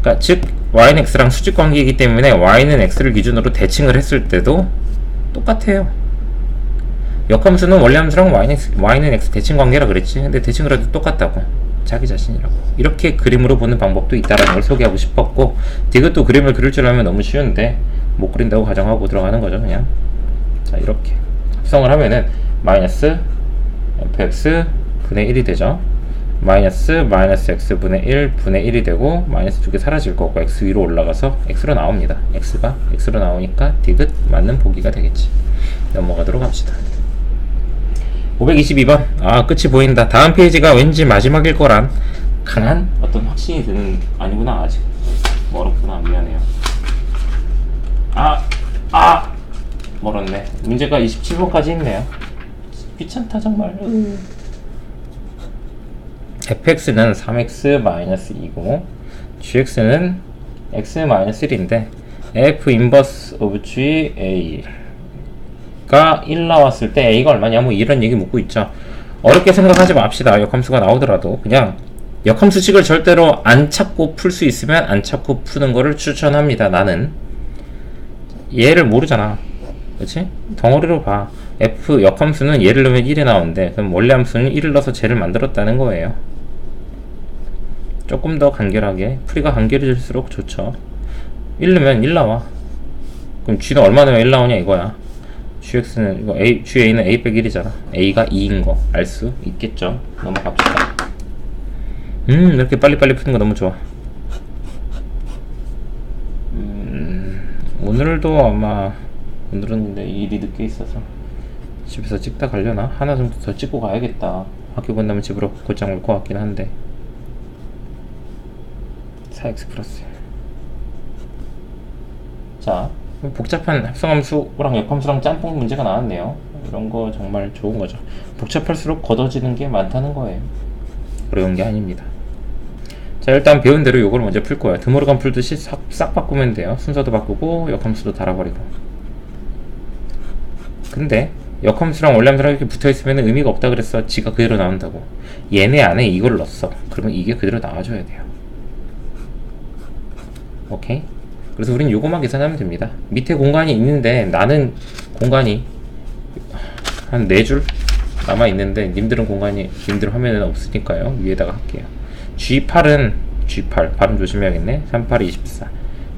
그러니까 즉 y는 x랑 수직관계이기 때문에 y는 x를 기준으로 대칭을 했을 때도 똑같아요. 역함수는 원래 함수랑 y는 x 대칭관계라 그랬지. 근데 대칭을 해도 똑같다고. 자기 자신이라고. 이렇게 그림으로 보는 방법도 있다는 걸 소개하고 싶었고, 디귿도 그림을 그릴 줄 알면 너무 쉬운데 못 그린다고 가정하고 들어가는 거죠. 그냥 자, 이렇게 합성을 하면은 마이너스 fx 분의 1이 되죠. 마이너스 x 분의 1 분의 1이 되고 마이너스 2개 사라질 거고 x 위로 올라가서 x로 나옵니다. x가 x로 나오니까 디귿 맞는 보기가 되겠지. 넘어가도록 합시다. 522번. 아, 끝이 보인다. 다음 페이지가 왠지 마지막일 거란 강한 어떤 확신이 드는. 아니구나. 아직 멀었구나. 미안해요. 멀었네. 문제가 27번까지 있네요. 귀찮다 정말. fx는 3x-2고 gx는 x-1인데 f 인버스 오브 g a가 1 나왔을 때 a가 얼마냐 뭐 이런 얘기 묻고 있죠. 어렵게 생각하지 맙시다. 역함수가 나오더라도 그냥 역함수식을 절대로 안 찾고 풀 수 있으면 안 찾고 푸는 거를 추천합니다. 나는 얘를 모르잖아. 그치? 덩어리로 봐. f 역함수는 얘를 넣으면 1이 나오는데 그럼 원래 함수는 1을 넣어서 쟤를 만들었다는 거예요. 조금 더 간결하게 풀이가 간결해질수록 좋죠. 1 넣으면 1 나와. 그럼 g는 얼마 넣으면 1 나오냐 이거야. gx는 이거 ga는 a 빼기 1이잖아. a가 2인 거 알 수 있겠죠. 넘어갑시다. 이렇게 빨리빨리 푸는 거 너무 좋아. 오늘은 근데 일이 늦게 있어서 집에서 찍다 가려나? 하나 정도 더 찍고 가야겠다. 학교 끝나면 집으로 곧장 올 것 같긴 한데. 4x 플러스. 자, 복잡한 합성함수랑 역함수랑 짬뽕 문제가 나왔네요. 이런 거 정말 좋은 거죠. 복잡할수록 걷어지는 게 많다는 거예요. 어려운 게 아닙니다. 자, 일단 배운 대로 요걸 먼저 풀 거예요. 드모르간 풀듯이 싹 바꾸면 돼요. 순서도 바꾸고 역함수도 달아버리고. 근데 역함수랑 원래함수랑 이렇게 붙어있으면 의미가 없다 그랬어. 지가 그대로 나온다고. 얘네 안에 이걸 넣었어. 그러면 이게 그대로 나와줘야 돼요. 오케이? 그래서 우린 요거만 계산하면 됩니다. 밑에 공간이 있는데 나는 공간이 한 4줄 남아있는데 님들 화면에는 없으니까요. 위에다가 할게요. G8 발음 조심해야겠네. 38이 24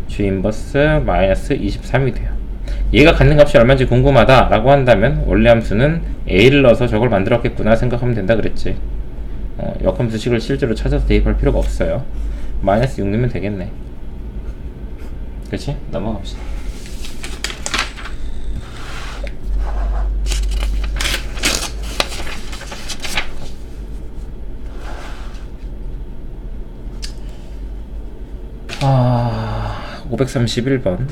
G 인버스 마이너스 23이 돼요. 얘가 갖는 값이 얼마인지 궁금하다 라고 한다면 원래 함수는 a를 넣어서 저걸 만들었겠구나 생각하면 된다 그랬지. 역함수식을 실제로 찾아서 대입할 필요가 없어요. 마이너스 6 넣으면 되겠네. 그렇지? 넘어갑시다. 531번.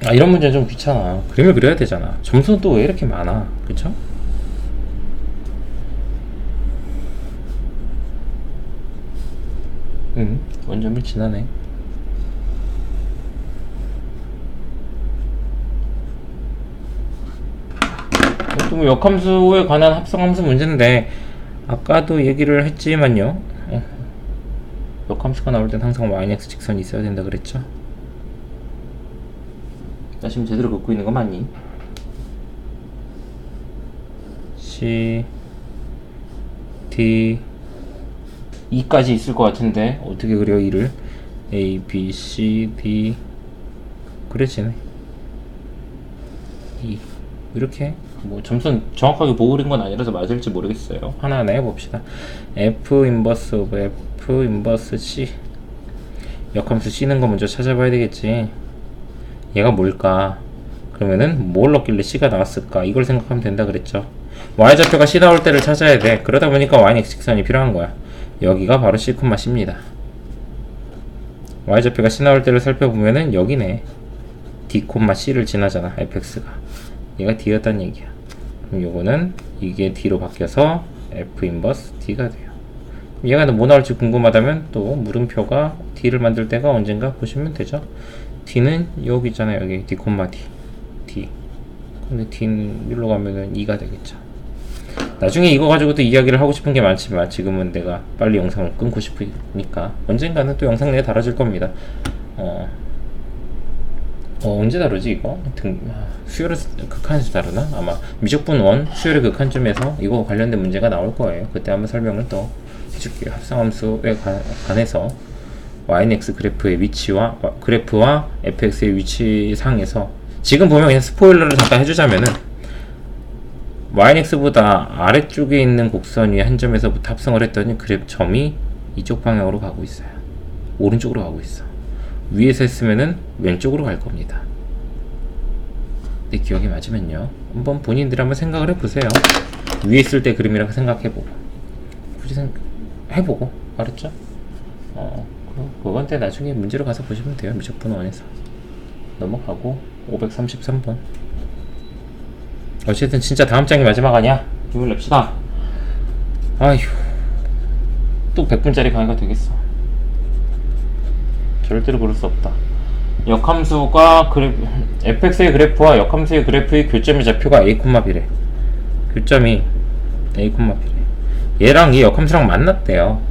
아, 이런 문제는 좀 귀찮아. 그림을 그려야 되잖아. 점수는 또 왜 이렇게 많아? 그쵸? 원점을 지나네. 또 뭐 역함수에 관한 합성함수 문제인데 아까도 얘기를 했지만요. 역함수가 나올 땐 항상 yx 직선이 있어야 된다 그랬죠. 나 지금 제대로 긋고 있는 거 맞니? C, D, E까지 있을 것 같은데 어떻게 그려 E를? A, B, C, D 그려지네. E 이렇게 뭐 점수는 정확하게 보고 그린 건 아니라서 맞을지 모르겠어요. 하나하나 해봅시다. F 인버스 오브 F 인버스 C. 역함수 C는 거 먼저 찾아봐야 되겠지. 얘가 뭘까? 그러면은 뭘 넣길래 C가 나왔을까? 이걸 생각하면 된다 그랬죠. Y좌표가 C 나올 때를 찾아야 돼. 그러다 보니까 Y는 X직선이 필요한 거야. 여기가 바로 C, C입니다. Y좌표가 C 나올 때를 살펴보면은 여기네. D, C를 지나잖아. fx가. 얘가 D였단 얘기야. 그럼 요거는 이게 D로 바뀌어서 F 인버스 D가 돼요. 얘가 뭐 나올지 궁금하다면 또 물음표가 D를 만들 때가 언젠가 보시면 되죠. D는 여기 있잖아요. 여기 D, D. D. 근데 D는 여기로 가면은 2가 되겠죠. 나중에 이거 가지고도 이야기를 하고 싶은 게 많지만 지금은 내가 빨리 영상을 끊고 싶으니까 언젠가는 또 영상 내에 달아줄 겁니다. 언제 다루지 이거? 수열의 극한에서 다루나? 아마 미적분 1 수열의 극한점에서 이거 관련된 문제가 나올 거예요. 그때 한번 설명을 또 해줄게요. 합성함수에 관해서 yx 그래프의 위치와 그래프와 fx의 위치상에서 지금 보면 그냥 스포일러를 잠깐 해주자면은 yx보다 아래쪽에 있는 곡선 위에 한 점에서부터 합성을 했더니 그래프 점이 이쪽 방향으로 가고 있어요. 오른쪽으로 가고 있어. 위에서 했으면은 왼쪽으로 갈 겁니다. 내 기억이 맞으면요. 한번 본인들이 한번 생각을 해보세요. 위에 있을 때 그림이라고 생각해보고 굳이 해보고 알았죠? 그건 때 나중에 문제로 가서 보시면 돼요. 미적분 1에서 넘어가고 533번. 어쨌든 진짜 다음 장이 마지막 아니야? 힘을 냅시다. 아휴, 또 100분짜리 강의가 되겠어. 절대로 그럴 수 없다. 역함수가 fx의 그래프와 역함수의 그래프의 교점의 좌표가 a, b래. 교점이 a, b래. 얘랑 이 역함수랑 만났대요.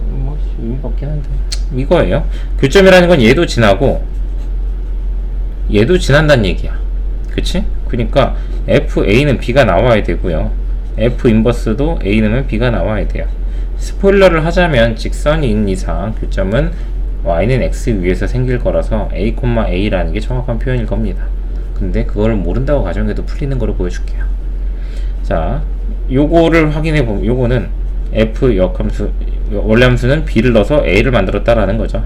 뭐 의미가 없긴 한데 이거예요. 교점이라는 건 얘도 지나고 얘도 지난다는 얘기야. 그치? 그러니까 FA는 B가 나와야 되고요. F 인버스도 A 넣으면 B가 나와야 돼요. 스포일러를 하자면 직선이 있는 이상 교점은 Y는 X 위에서 생길 거라서 A, A라는 게 정확한 표현일 겁니다. 근데 그걸 모른다고 가정해도 풀리는 거를 보여줄게요. 자, 요거를 확인해 보면 요거는 F 역함수 원래 함수는 B를 넣어서 A를 만들었다라는 거죠.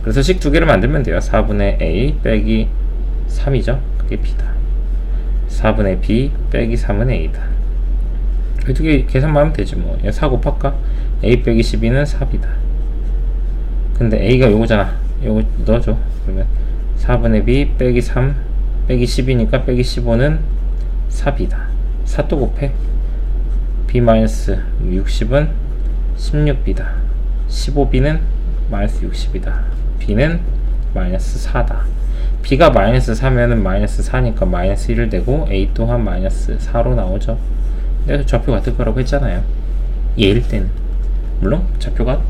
그래서 식 두 개를 만들면 돼요. 4분의 A 빼기 3이죠. 그게 B다. 4분의 B 빼기 3은 A다. 이 두 개 계산만 하면 되지 뭐. 4 곱할까? A 빼기 12는 4B다. 근데 A가 요거잖아. 요거 넣어줘. 그러면 4분의 B 빼기 3 빼기 10이니까 빼기 15는 4B다. 4 또 곱해. B 마이너스 60은 16B다. 15B는 마이너스 60이다. B는 마이너스 4다. B가 마이너스 4면은 마이너스 4니까 마이너스 1을 대고 A 또한 마이너스 4로 나오죠. 내가 좌표 같을 거라고 했잖아요. 얘일 때는. 물론 좌표가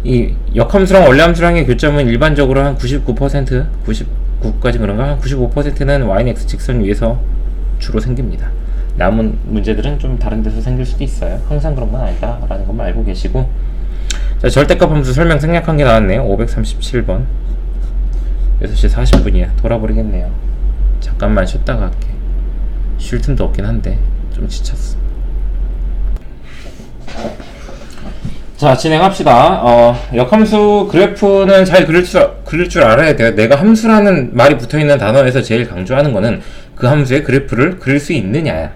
이 역함수랑 원래함수랑의 교점은 일반적으로 한 99%, 99까지 그런가? 한 95%는 y는 x 직선 위에서 주로 생깁니다. 남은 문제들은 좀 다른 데서 생길 수도 있어요. 항상 그런 건 아니다 라는 것만 알고 계시고. 자, 절대값 함수 설명 생략한 게 나왔네요. 537번 6시 40분이야 돌아버리겠네요. 잠깐만 쉬었다가 할게. 쉴 틈도 없긴 한데 좀 지쳤어. 자, 진행합시다. 역함수 그래프는 잘 그릴 줄 알아야 돼요. 내가 함수라는 말이 붙어있는 단어에서 제일 강조하는 거는 그 함수의 그래프를 그릴 수 있느냐야.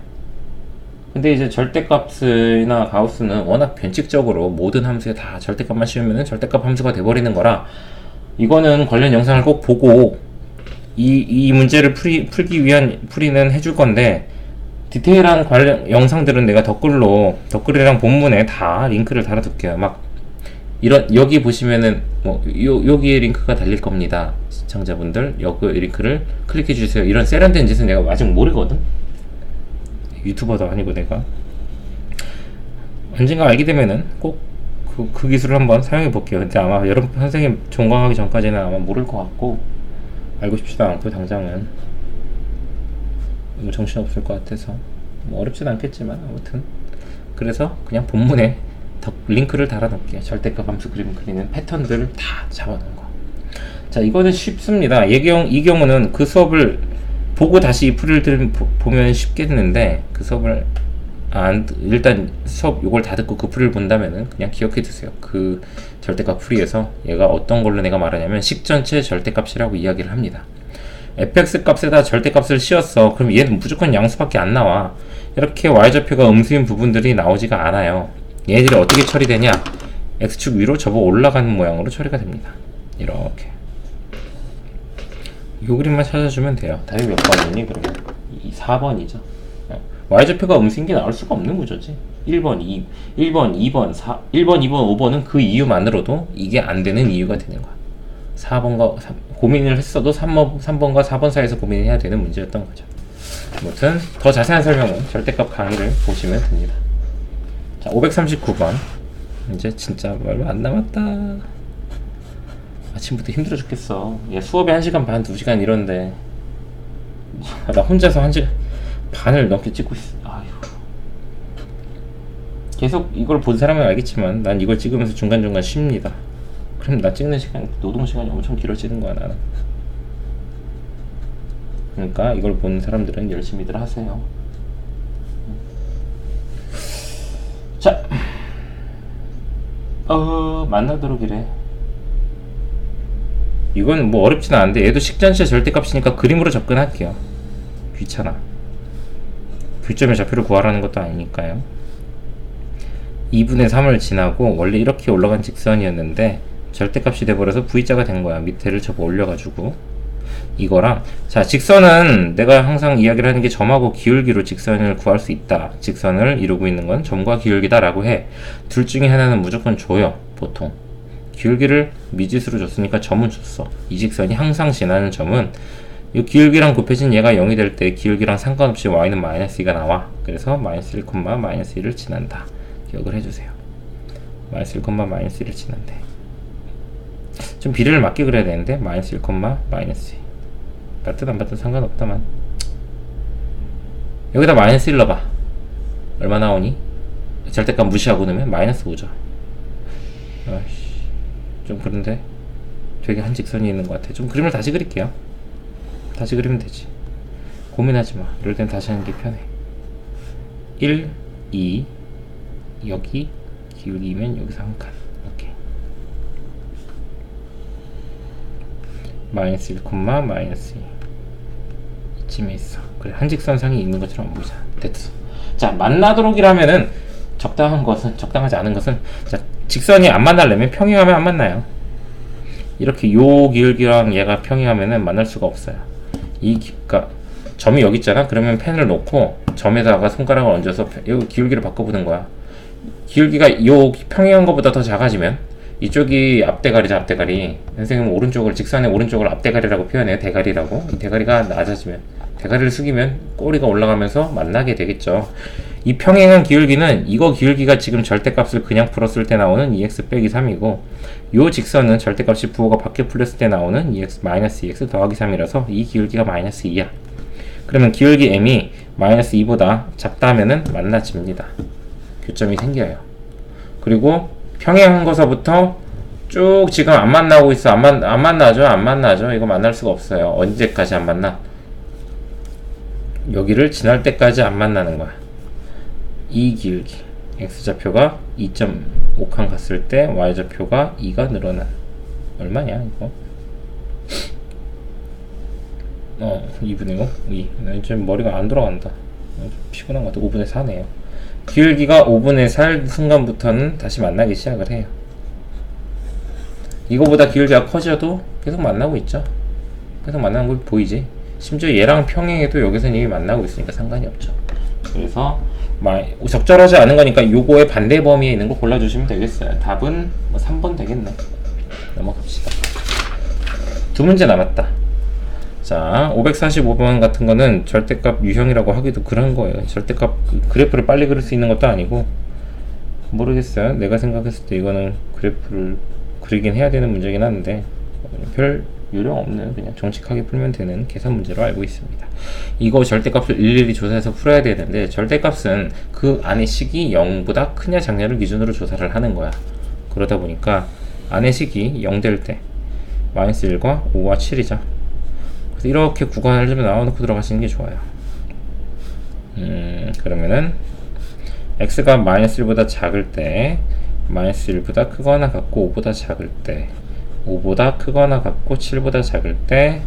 근데 이제 절대값이나 가우스는 워낙 변칙적으로 모든 함수에 다 절대값만 씌우면은 절대값 함수가 돼버리는 거라, 이거는 관련 영상을 꼭 보고 이 문제를 풀기 위한 풀이는 해줄 건데, 디테일한 관련 영상들은 내가 댓글이랑 본문에 다 링크를 달아둘게요. 막 이런, 여기 보시면은 뭐 여기에 링크가 달릴 겁니다. 시청자분들 여기 링크를 클릭해 주세요. 이런 세련된 짓은 내가 아직 모르거든. 유튜버도 아니고 내가 언젠가 알게 되면은 꼭 그 기술을 한번 사용해 볼게요. 근데 아마 여러분 선생님 종강하기 전까지는 아마 모를 것 같고, 알고 싶지도 않고 당장은 너무 정신없을 것 같아서 뭐 어렵진 않겠지만, 아무튼 그래서 그냥 본문에 링크를 달아놓을게요. 절대값 함수 그림 그리는 패턴들을 다 잡아놓은 거. 자, 이거는 쉽습니다. 이 경우는 그 수업을 보고 다시 이 풀이를 보면 쉽겠는데, 그 수업을 일단 수업 요걸 다 듣고 그 풀이를 본다면은 그냥 기억해 두세요. 그 절대값 풀이에서 얘가 어떤 걸로 내가 말하냐면 식전체 절대값이라고 이야기를 합니다. fx 값에다 절대값을 씌웠어. 그럼 얘는 무조건 양수밖에 안 나와. 이렇게 y좌표가 음수인 부분들이 나오지가 않아요. 얘들이 어떻게 처리되냐? x축 위로 접어 올라가는 모양으로 처리가 됩니다. 이렇게 이 그림만 찾아주면 돼요. 답이 몇 번이니? 그러면 4번이죠. y좌표가 음수인 게 나올 수가 없는 구조지. 1번, 2번, 1번, 2번, 5번은 그 이유만으로도 이게 안 되는 이유가 되는 거야. 4번과 고민을 했어도 3번과 4번 사이에서 고민해야 되는 문제였던 거죠. 아무튼 더 자세한 설명은 절대값 강의를 보시면 됩니다. 자, 539번. 이제 진짜 얼마 안 남았다. 아침부터 힘들어 죽겠어. 얘 수업에 1시간 반, 2시간 이런데 나 혼자서 1시간 반을 넘게 찍고 있어. 아휴. 계속 이걸 본 사람은 알겠지만 난 이걸 찍으면서 중간중간 쉽니다. 그럼 나 찍는 시간, 노동시간이 엄청 길어지는 거야, 나는. 그러니까 이걸 본 사람들은 열심히들 하세요. 자, 만나도록이래. 이건 뭐 어렵진 않은데, 얘도 식전체 절대값이니까 그림으로 접근할게요. 귀찮아. 교점의 좌표를 구하라는 것도 아니니까요. 2분의 3을 지나고 원래 이렇게 올라간 직선이었는데 절대값이 돼버려서 V자가 된 거야. 밑에를 접어 올려가지고. 이거랑, 자, 직선은 내가 항상 이야기를 하는 게 점하고 기울기로 직선을 구할 수 있다. 직선을 이루고 있는 건 점과 기울기다 라고 해. 둘 중에 하나는 무조건 줘요, 보통. 기울기를 미지수로 줬으니까 점은 줬어. 이 직선이 항상 지나는 점은 이 기울기랑 곱해진 얘가 0이 될 때 기울기랑 상관없이 y는 마이너스 2가 나와. 그래서 마이너스 1, 마이너스 1을 지난다. 기억을 해주세요. 마이너스 1, 마이너스 1을 지난대. 좀 비례를 맞게 그려야 되는데 마이너스 1, 마이너스 2. 받든 안 받든 상관없다만. 여기다 마이너스 1 넣어봐. 얼마 나오니? 절대값 무시하고 넣으면 마이너스 5죠. 아이씨, 좀 그런데 되게 한 직선이 있는 것 같아. 좀 그림을 다시 그릴게요. 다시 그리면 되지. 고민하지 마. 이럴 땐 다시 하는 게 편해. 1, 2, 여기 기울이면 여기서 한 칸. 오케이. 마이너스 1, 마이너스 2. 이쯤에 있어. 그래, 한 직선상이 있는 것처럼 보자. 됐어. 자, 만나도록이라면은 적당한 것은, 적당하지 않은 것은, 자, 직선이 안 만나려면 평행하면 안 만나요. 이렇게 요 기울기랑 얘가 평행하면은 만날 수가 없어요. 그러니까 점이 여기 있잖아. 그러면 펜을 놓고 점에다가 손가락을 얹어서 여기 기울기를 바꿔보는 거야. 기울기가 요 평행한 것보다 더 작아지면 이쪽이 앞대가리죠, 앞대가리. 선생님은 오른쪽을, 직선의 오른쪽을 앞대가리라고 표현해요. 대가리라고. 이 대가리가 낮아지면, 대가리를 숙이면 꼬리가 올라가면서 만나게 되겠죠. 이 평행한 기울기는, 이거 기울기가 지금 절대값을 그냥 풀었을 때 나오는 2x 빼기 3이고, 요 직선은 절대값이 부호가 밖에 풀렸을 때 나오는 2x 마이너스 2x 더하기 3이라서 이 기울기가 마이너스 2야. 그러면 기울기 m이 마이너스 2보다 작다 하면은 만나집니다. 교점이 생겨요. 그리고 평행한 거서부터 쭉 지금 안 만나고 있어. 안 만나죠? 안 만나죠? 이거 만날 수가 없어요. 언제까지 안 만나? 여기를 지날 때까지 안 만나는 거야. 이 기울기. x좌표가 2.5칸 갔을 때 y좌표가 2가 늘어난. 얼마냐, 이거? 2분의 5? 2. 나 이제 머리가 안 돌아간다. 좀 피곤한 것 같아. 5분의 4네요. 기울기가 5분의 4일 순간부터는 다시 만나기 시작을 해요. 이거보다 기울기가 커져도 계속 만나고 있죠. 계속 만나는 거 보이지? 심지어 얘랑 평행해도 여기서는 이미 만나고 있으니까 상관이 없죠. 그래서 적절하지 않은 거니까 요거의 반대 범위에 있는 거 골라주시면 되겠어요. 답은 뭐 3번 되겠네. 넘어갑시다. 두 문제 남았다. 자, 545번 같은 거는 절대값 유형이라고 하기도 그런 거예요. 절대값 그래프를 빨리 그릴 수 있는 것도 아니고, 모르겠어요. 내가 생각했을 때 이거는 그래프를 그리긴 해야 되는 문제긴 한데 별 요령 없는 그냥 정직하게 풀면 되는 계산 문제로 알고 있습니다. 이거 절대값을 일일이 조사해서 풀어야 되는데, 절대값은 그 안의 식이 0보다 크냐 작냐를 기준으로 조사를 하는 거야. 그러다 보니까 안의 식이 0 될 때 마이너스 1과 5와 7이죠. 그래서 이렇게 구간을 좀 나와놓고 들어가시는 게 좋아요. 그러면은 x가 마이너스 1보다 작을 때, 마이너스 1보다 크거나 같고 5보다 작을 때, 5보다 크거나 같고 7보다 작을 때,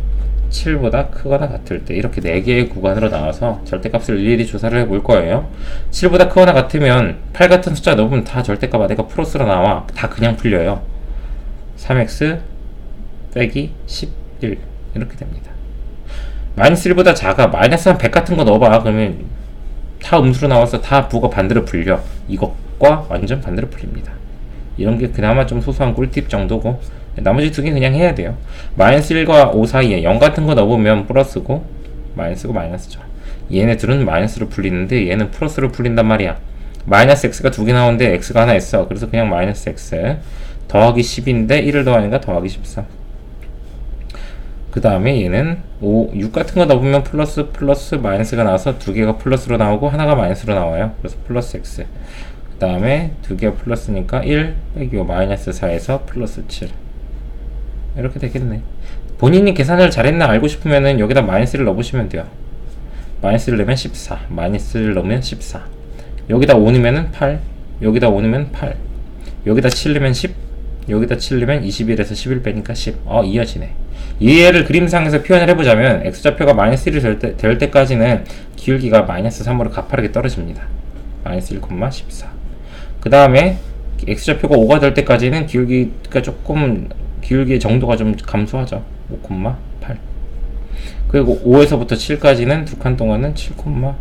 7보다 크거나 같을 때, 이렇게 4개의 구간으로 나와서 절대값을 일일이 조사를 해볼 거예요. 7보다 크거나 같으면 8 같은 숫자 넣으면 다 절대값 안에가 플러스로 나와. 다 그냥 풀려요. 3x 빼기 11 이렇게 됩니다. 마이너스 1보다 작아. 마이너스 한 100 같은 거 넣어봐. 그러면 다 음수로 나와서 다 부가 반대로 풀려. 이것과 완전 반대로 풀립니다. 이런 게 그나마 좀 소소한 꿀팁 정도고, 나머지 두 개 그냥 해야 돼요. 마이너스 1과 5 사이에 0 같은 거 넣어보면 플러스고, 마이너스고 마이너스죠. 얘네 둘은 마이너스로 풀리는데 얘는 플러스로 풀린단 말이야. 마이너스 x가 두 개 나오는데 x가 하나 있어. 그래서 그냥 마이너스 x 더하기 10인데 1을 더하니까 더하기 13. 그 다음에 얘는 6 같은 거 넣어보면 플러스 마이너스가 나와서 두 개가 플러스로 나오고 하나가 마이너스로 나와요. 그래서 플러스 x. 그 다음에 두 개가 플러스니까 1 빼기 5 마이너스 4에서 플러스 7 이렇게 되겠네. 본인이 계산을 잘했나 알고 싶으면은 여기다 마이너스를 넣어보시면 돼요. 마이너스를 넣으면 14, 마이너스를 넣으면 14, 여기다 5 넣으면 8, 여기다 5 넣으면 8, 여기다 7 넣으면 10, 여기다 7 넣으면 21에서 11 빼니까 10. 이어지네. 얘를 그림상에서 표현을 해보자면 x좌표가 마이너스 1이 될 때까지는 기울기가 마이너스 3으로 가파르게 떨어집니다. 마이너스 1,14. 그 다음에 x좌표가 5가 될 때까지는 기울기가 조금, 기울기의 정도가 좀 감소하죠. 5,8. 그리고 5에서부터 7까지는 두 칸 동안은 7,8,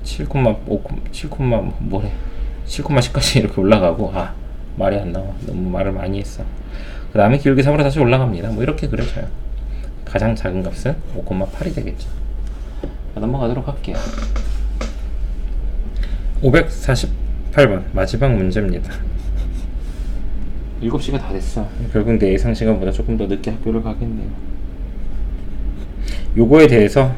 7,5, 7,10까지 이렇게 올라가고, 말이 안 나와. 너무 말을 많이 했어. 그 다음에 기울기 3으로 다시 올라갑니다. 뭐 이렇게 그려져요. 가장 작은 값은 5,8이 되겠죠. 넘어가도록 할게요. 548번 마지막 문제입니다. 7시가 다 됐어. 결국 내 예상 시간보다 조금 더 늦게 학교를 가겠네요. 요거에 대해서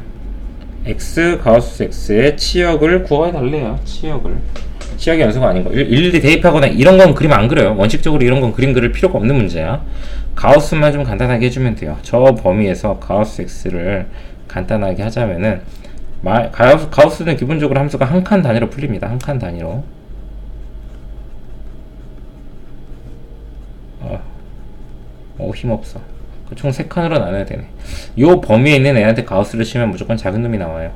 x 가우스 x의 치역을 구해 달래요. 치역이 연수가 아닌 거. 일일이 대입하거나 이런 건 그림 안 그려요. 원칙적으로 이런 건 그림 그릴 필요가 없는 문제야. 가우스만 좀 간단하게 해주면 돼요. 저 범위에서 가우스 x를 간단하게 하자면은, 가우스는 기본적으로 함수가 한 칸 단위로 풀립니다. 한 칸 단위로. 힘없어. 총 3칸으로 나눠야 되네. 요 범위에 있는 애한테 가우스를 치면 무조건 작은 놈이 나와요.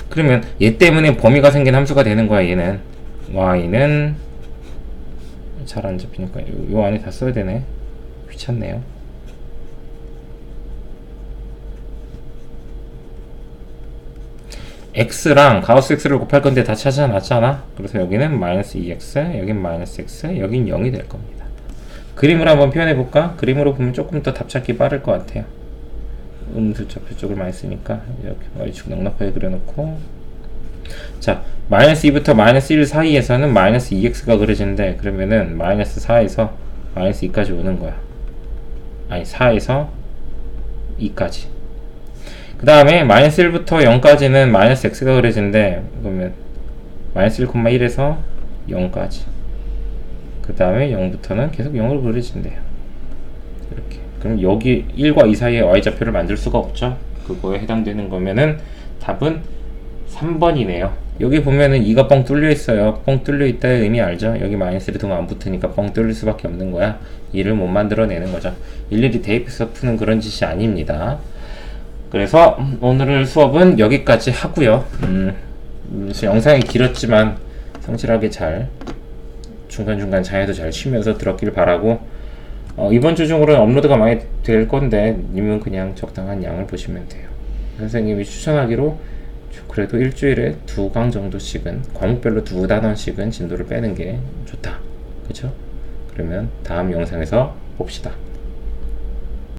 그러면 얘 때문에 범위가 생긴 함수가 되는 거야. 얘는 y는 잘 안 잡히니까 요 안에 다 써야 되네. 귀찮네요. x랑 가우스 x를 곱할 건데 다 찾아놨잖아. 그래서 여기는 마이너스 2x, 여긴 마이너스 x, 여긴 0이 될 겁니다. 그림으로 한번 표현해 볼까? 그림으로 보면 조금 더 답 찾기 빠를 것 같아요. 음수좌표 쪽을 많이 쓰니까 이렇게 y축 넉넉하게 그려놓고, 자, 마이너스 2부터 마이너스 1 사이에서는 마이너스 2x가 그려지는데, 그러면은 마이너스 4에서 마이너스 2까지 오는 거야. 아니, 4에서 2까지. 그 다음에 마이너스 1부터 0까지는 마이너스 x가 그려지는데, 그러면 마이너스 1,1에서 0까지. 그 다음에 0부터는 계속 0으로 그려진대요. 이렇게. 그럼 여기 1과 2 사이에 y좌표를 만들 수가 없죠. 그거에 해당되는 거면은 답은 3번이네요. 여기 보면은 2가 뻥 뚫려 있어요. 뻥 뚫려 있다의 의미 알죠? 여기 마이너스 1이 안 붙으니까 뻥 뚫릴 수밖에 없는 거야. 2를 못 만들어내는 거죠. 일일이 대입해서 푸는 그런 짓이 아닙니다. 그래서 오늘 수업은 여기까지 하고요. 그래서 영상이 길었지만 성실하게 잘 중간중간 장애도 잘 쉬면서 들었길 바라고, 이번 주 중으로는 업로드가 많이 될 건데 님은 그냥 적당한 양을 보시면 돼요. 선생님이 추천하기로 그래도 일주일에 2강 정도씩은, 과목별로 2단원씩은 진도를 빼는 게 좋다, 그쵸? 그러면 다음 영상에서 봅시다.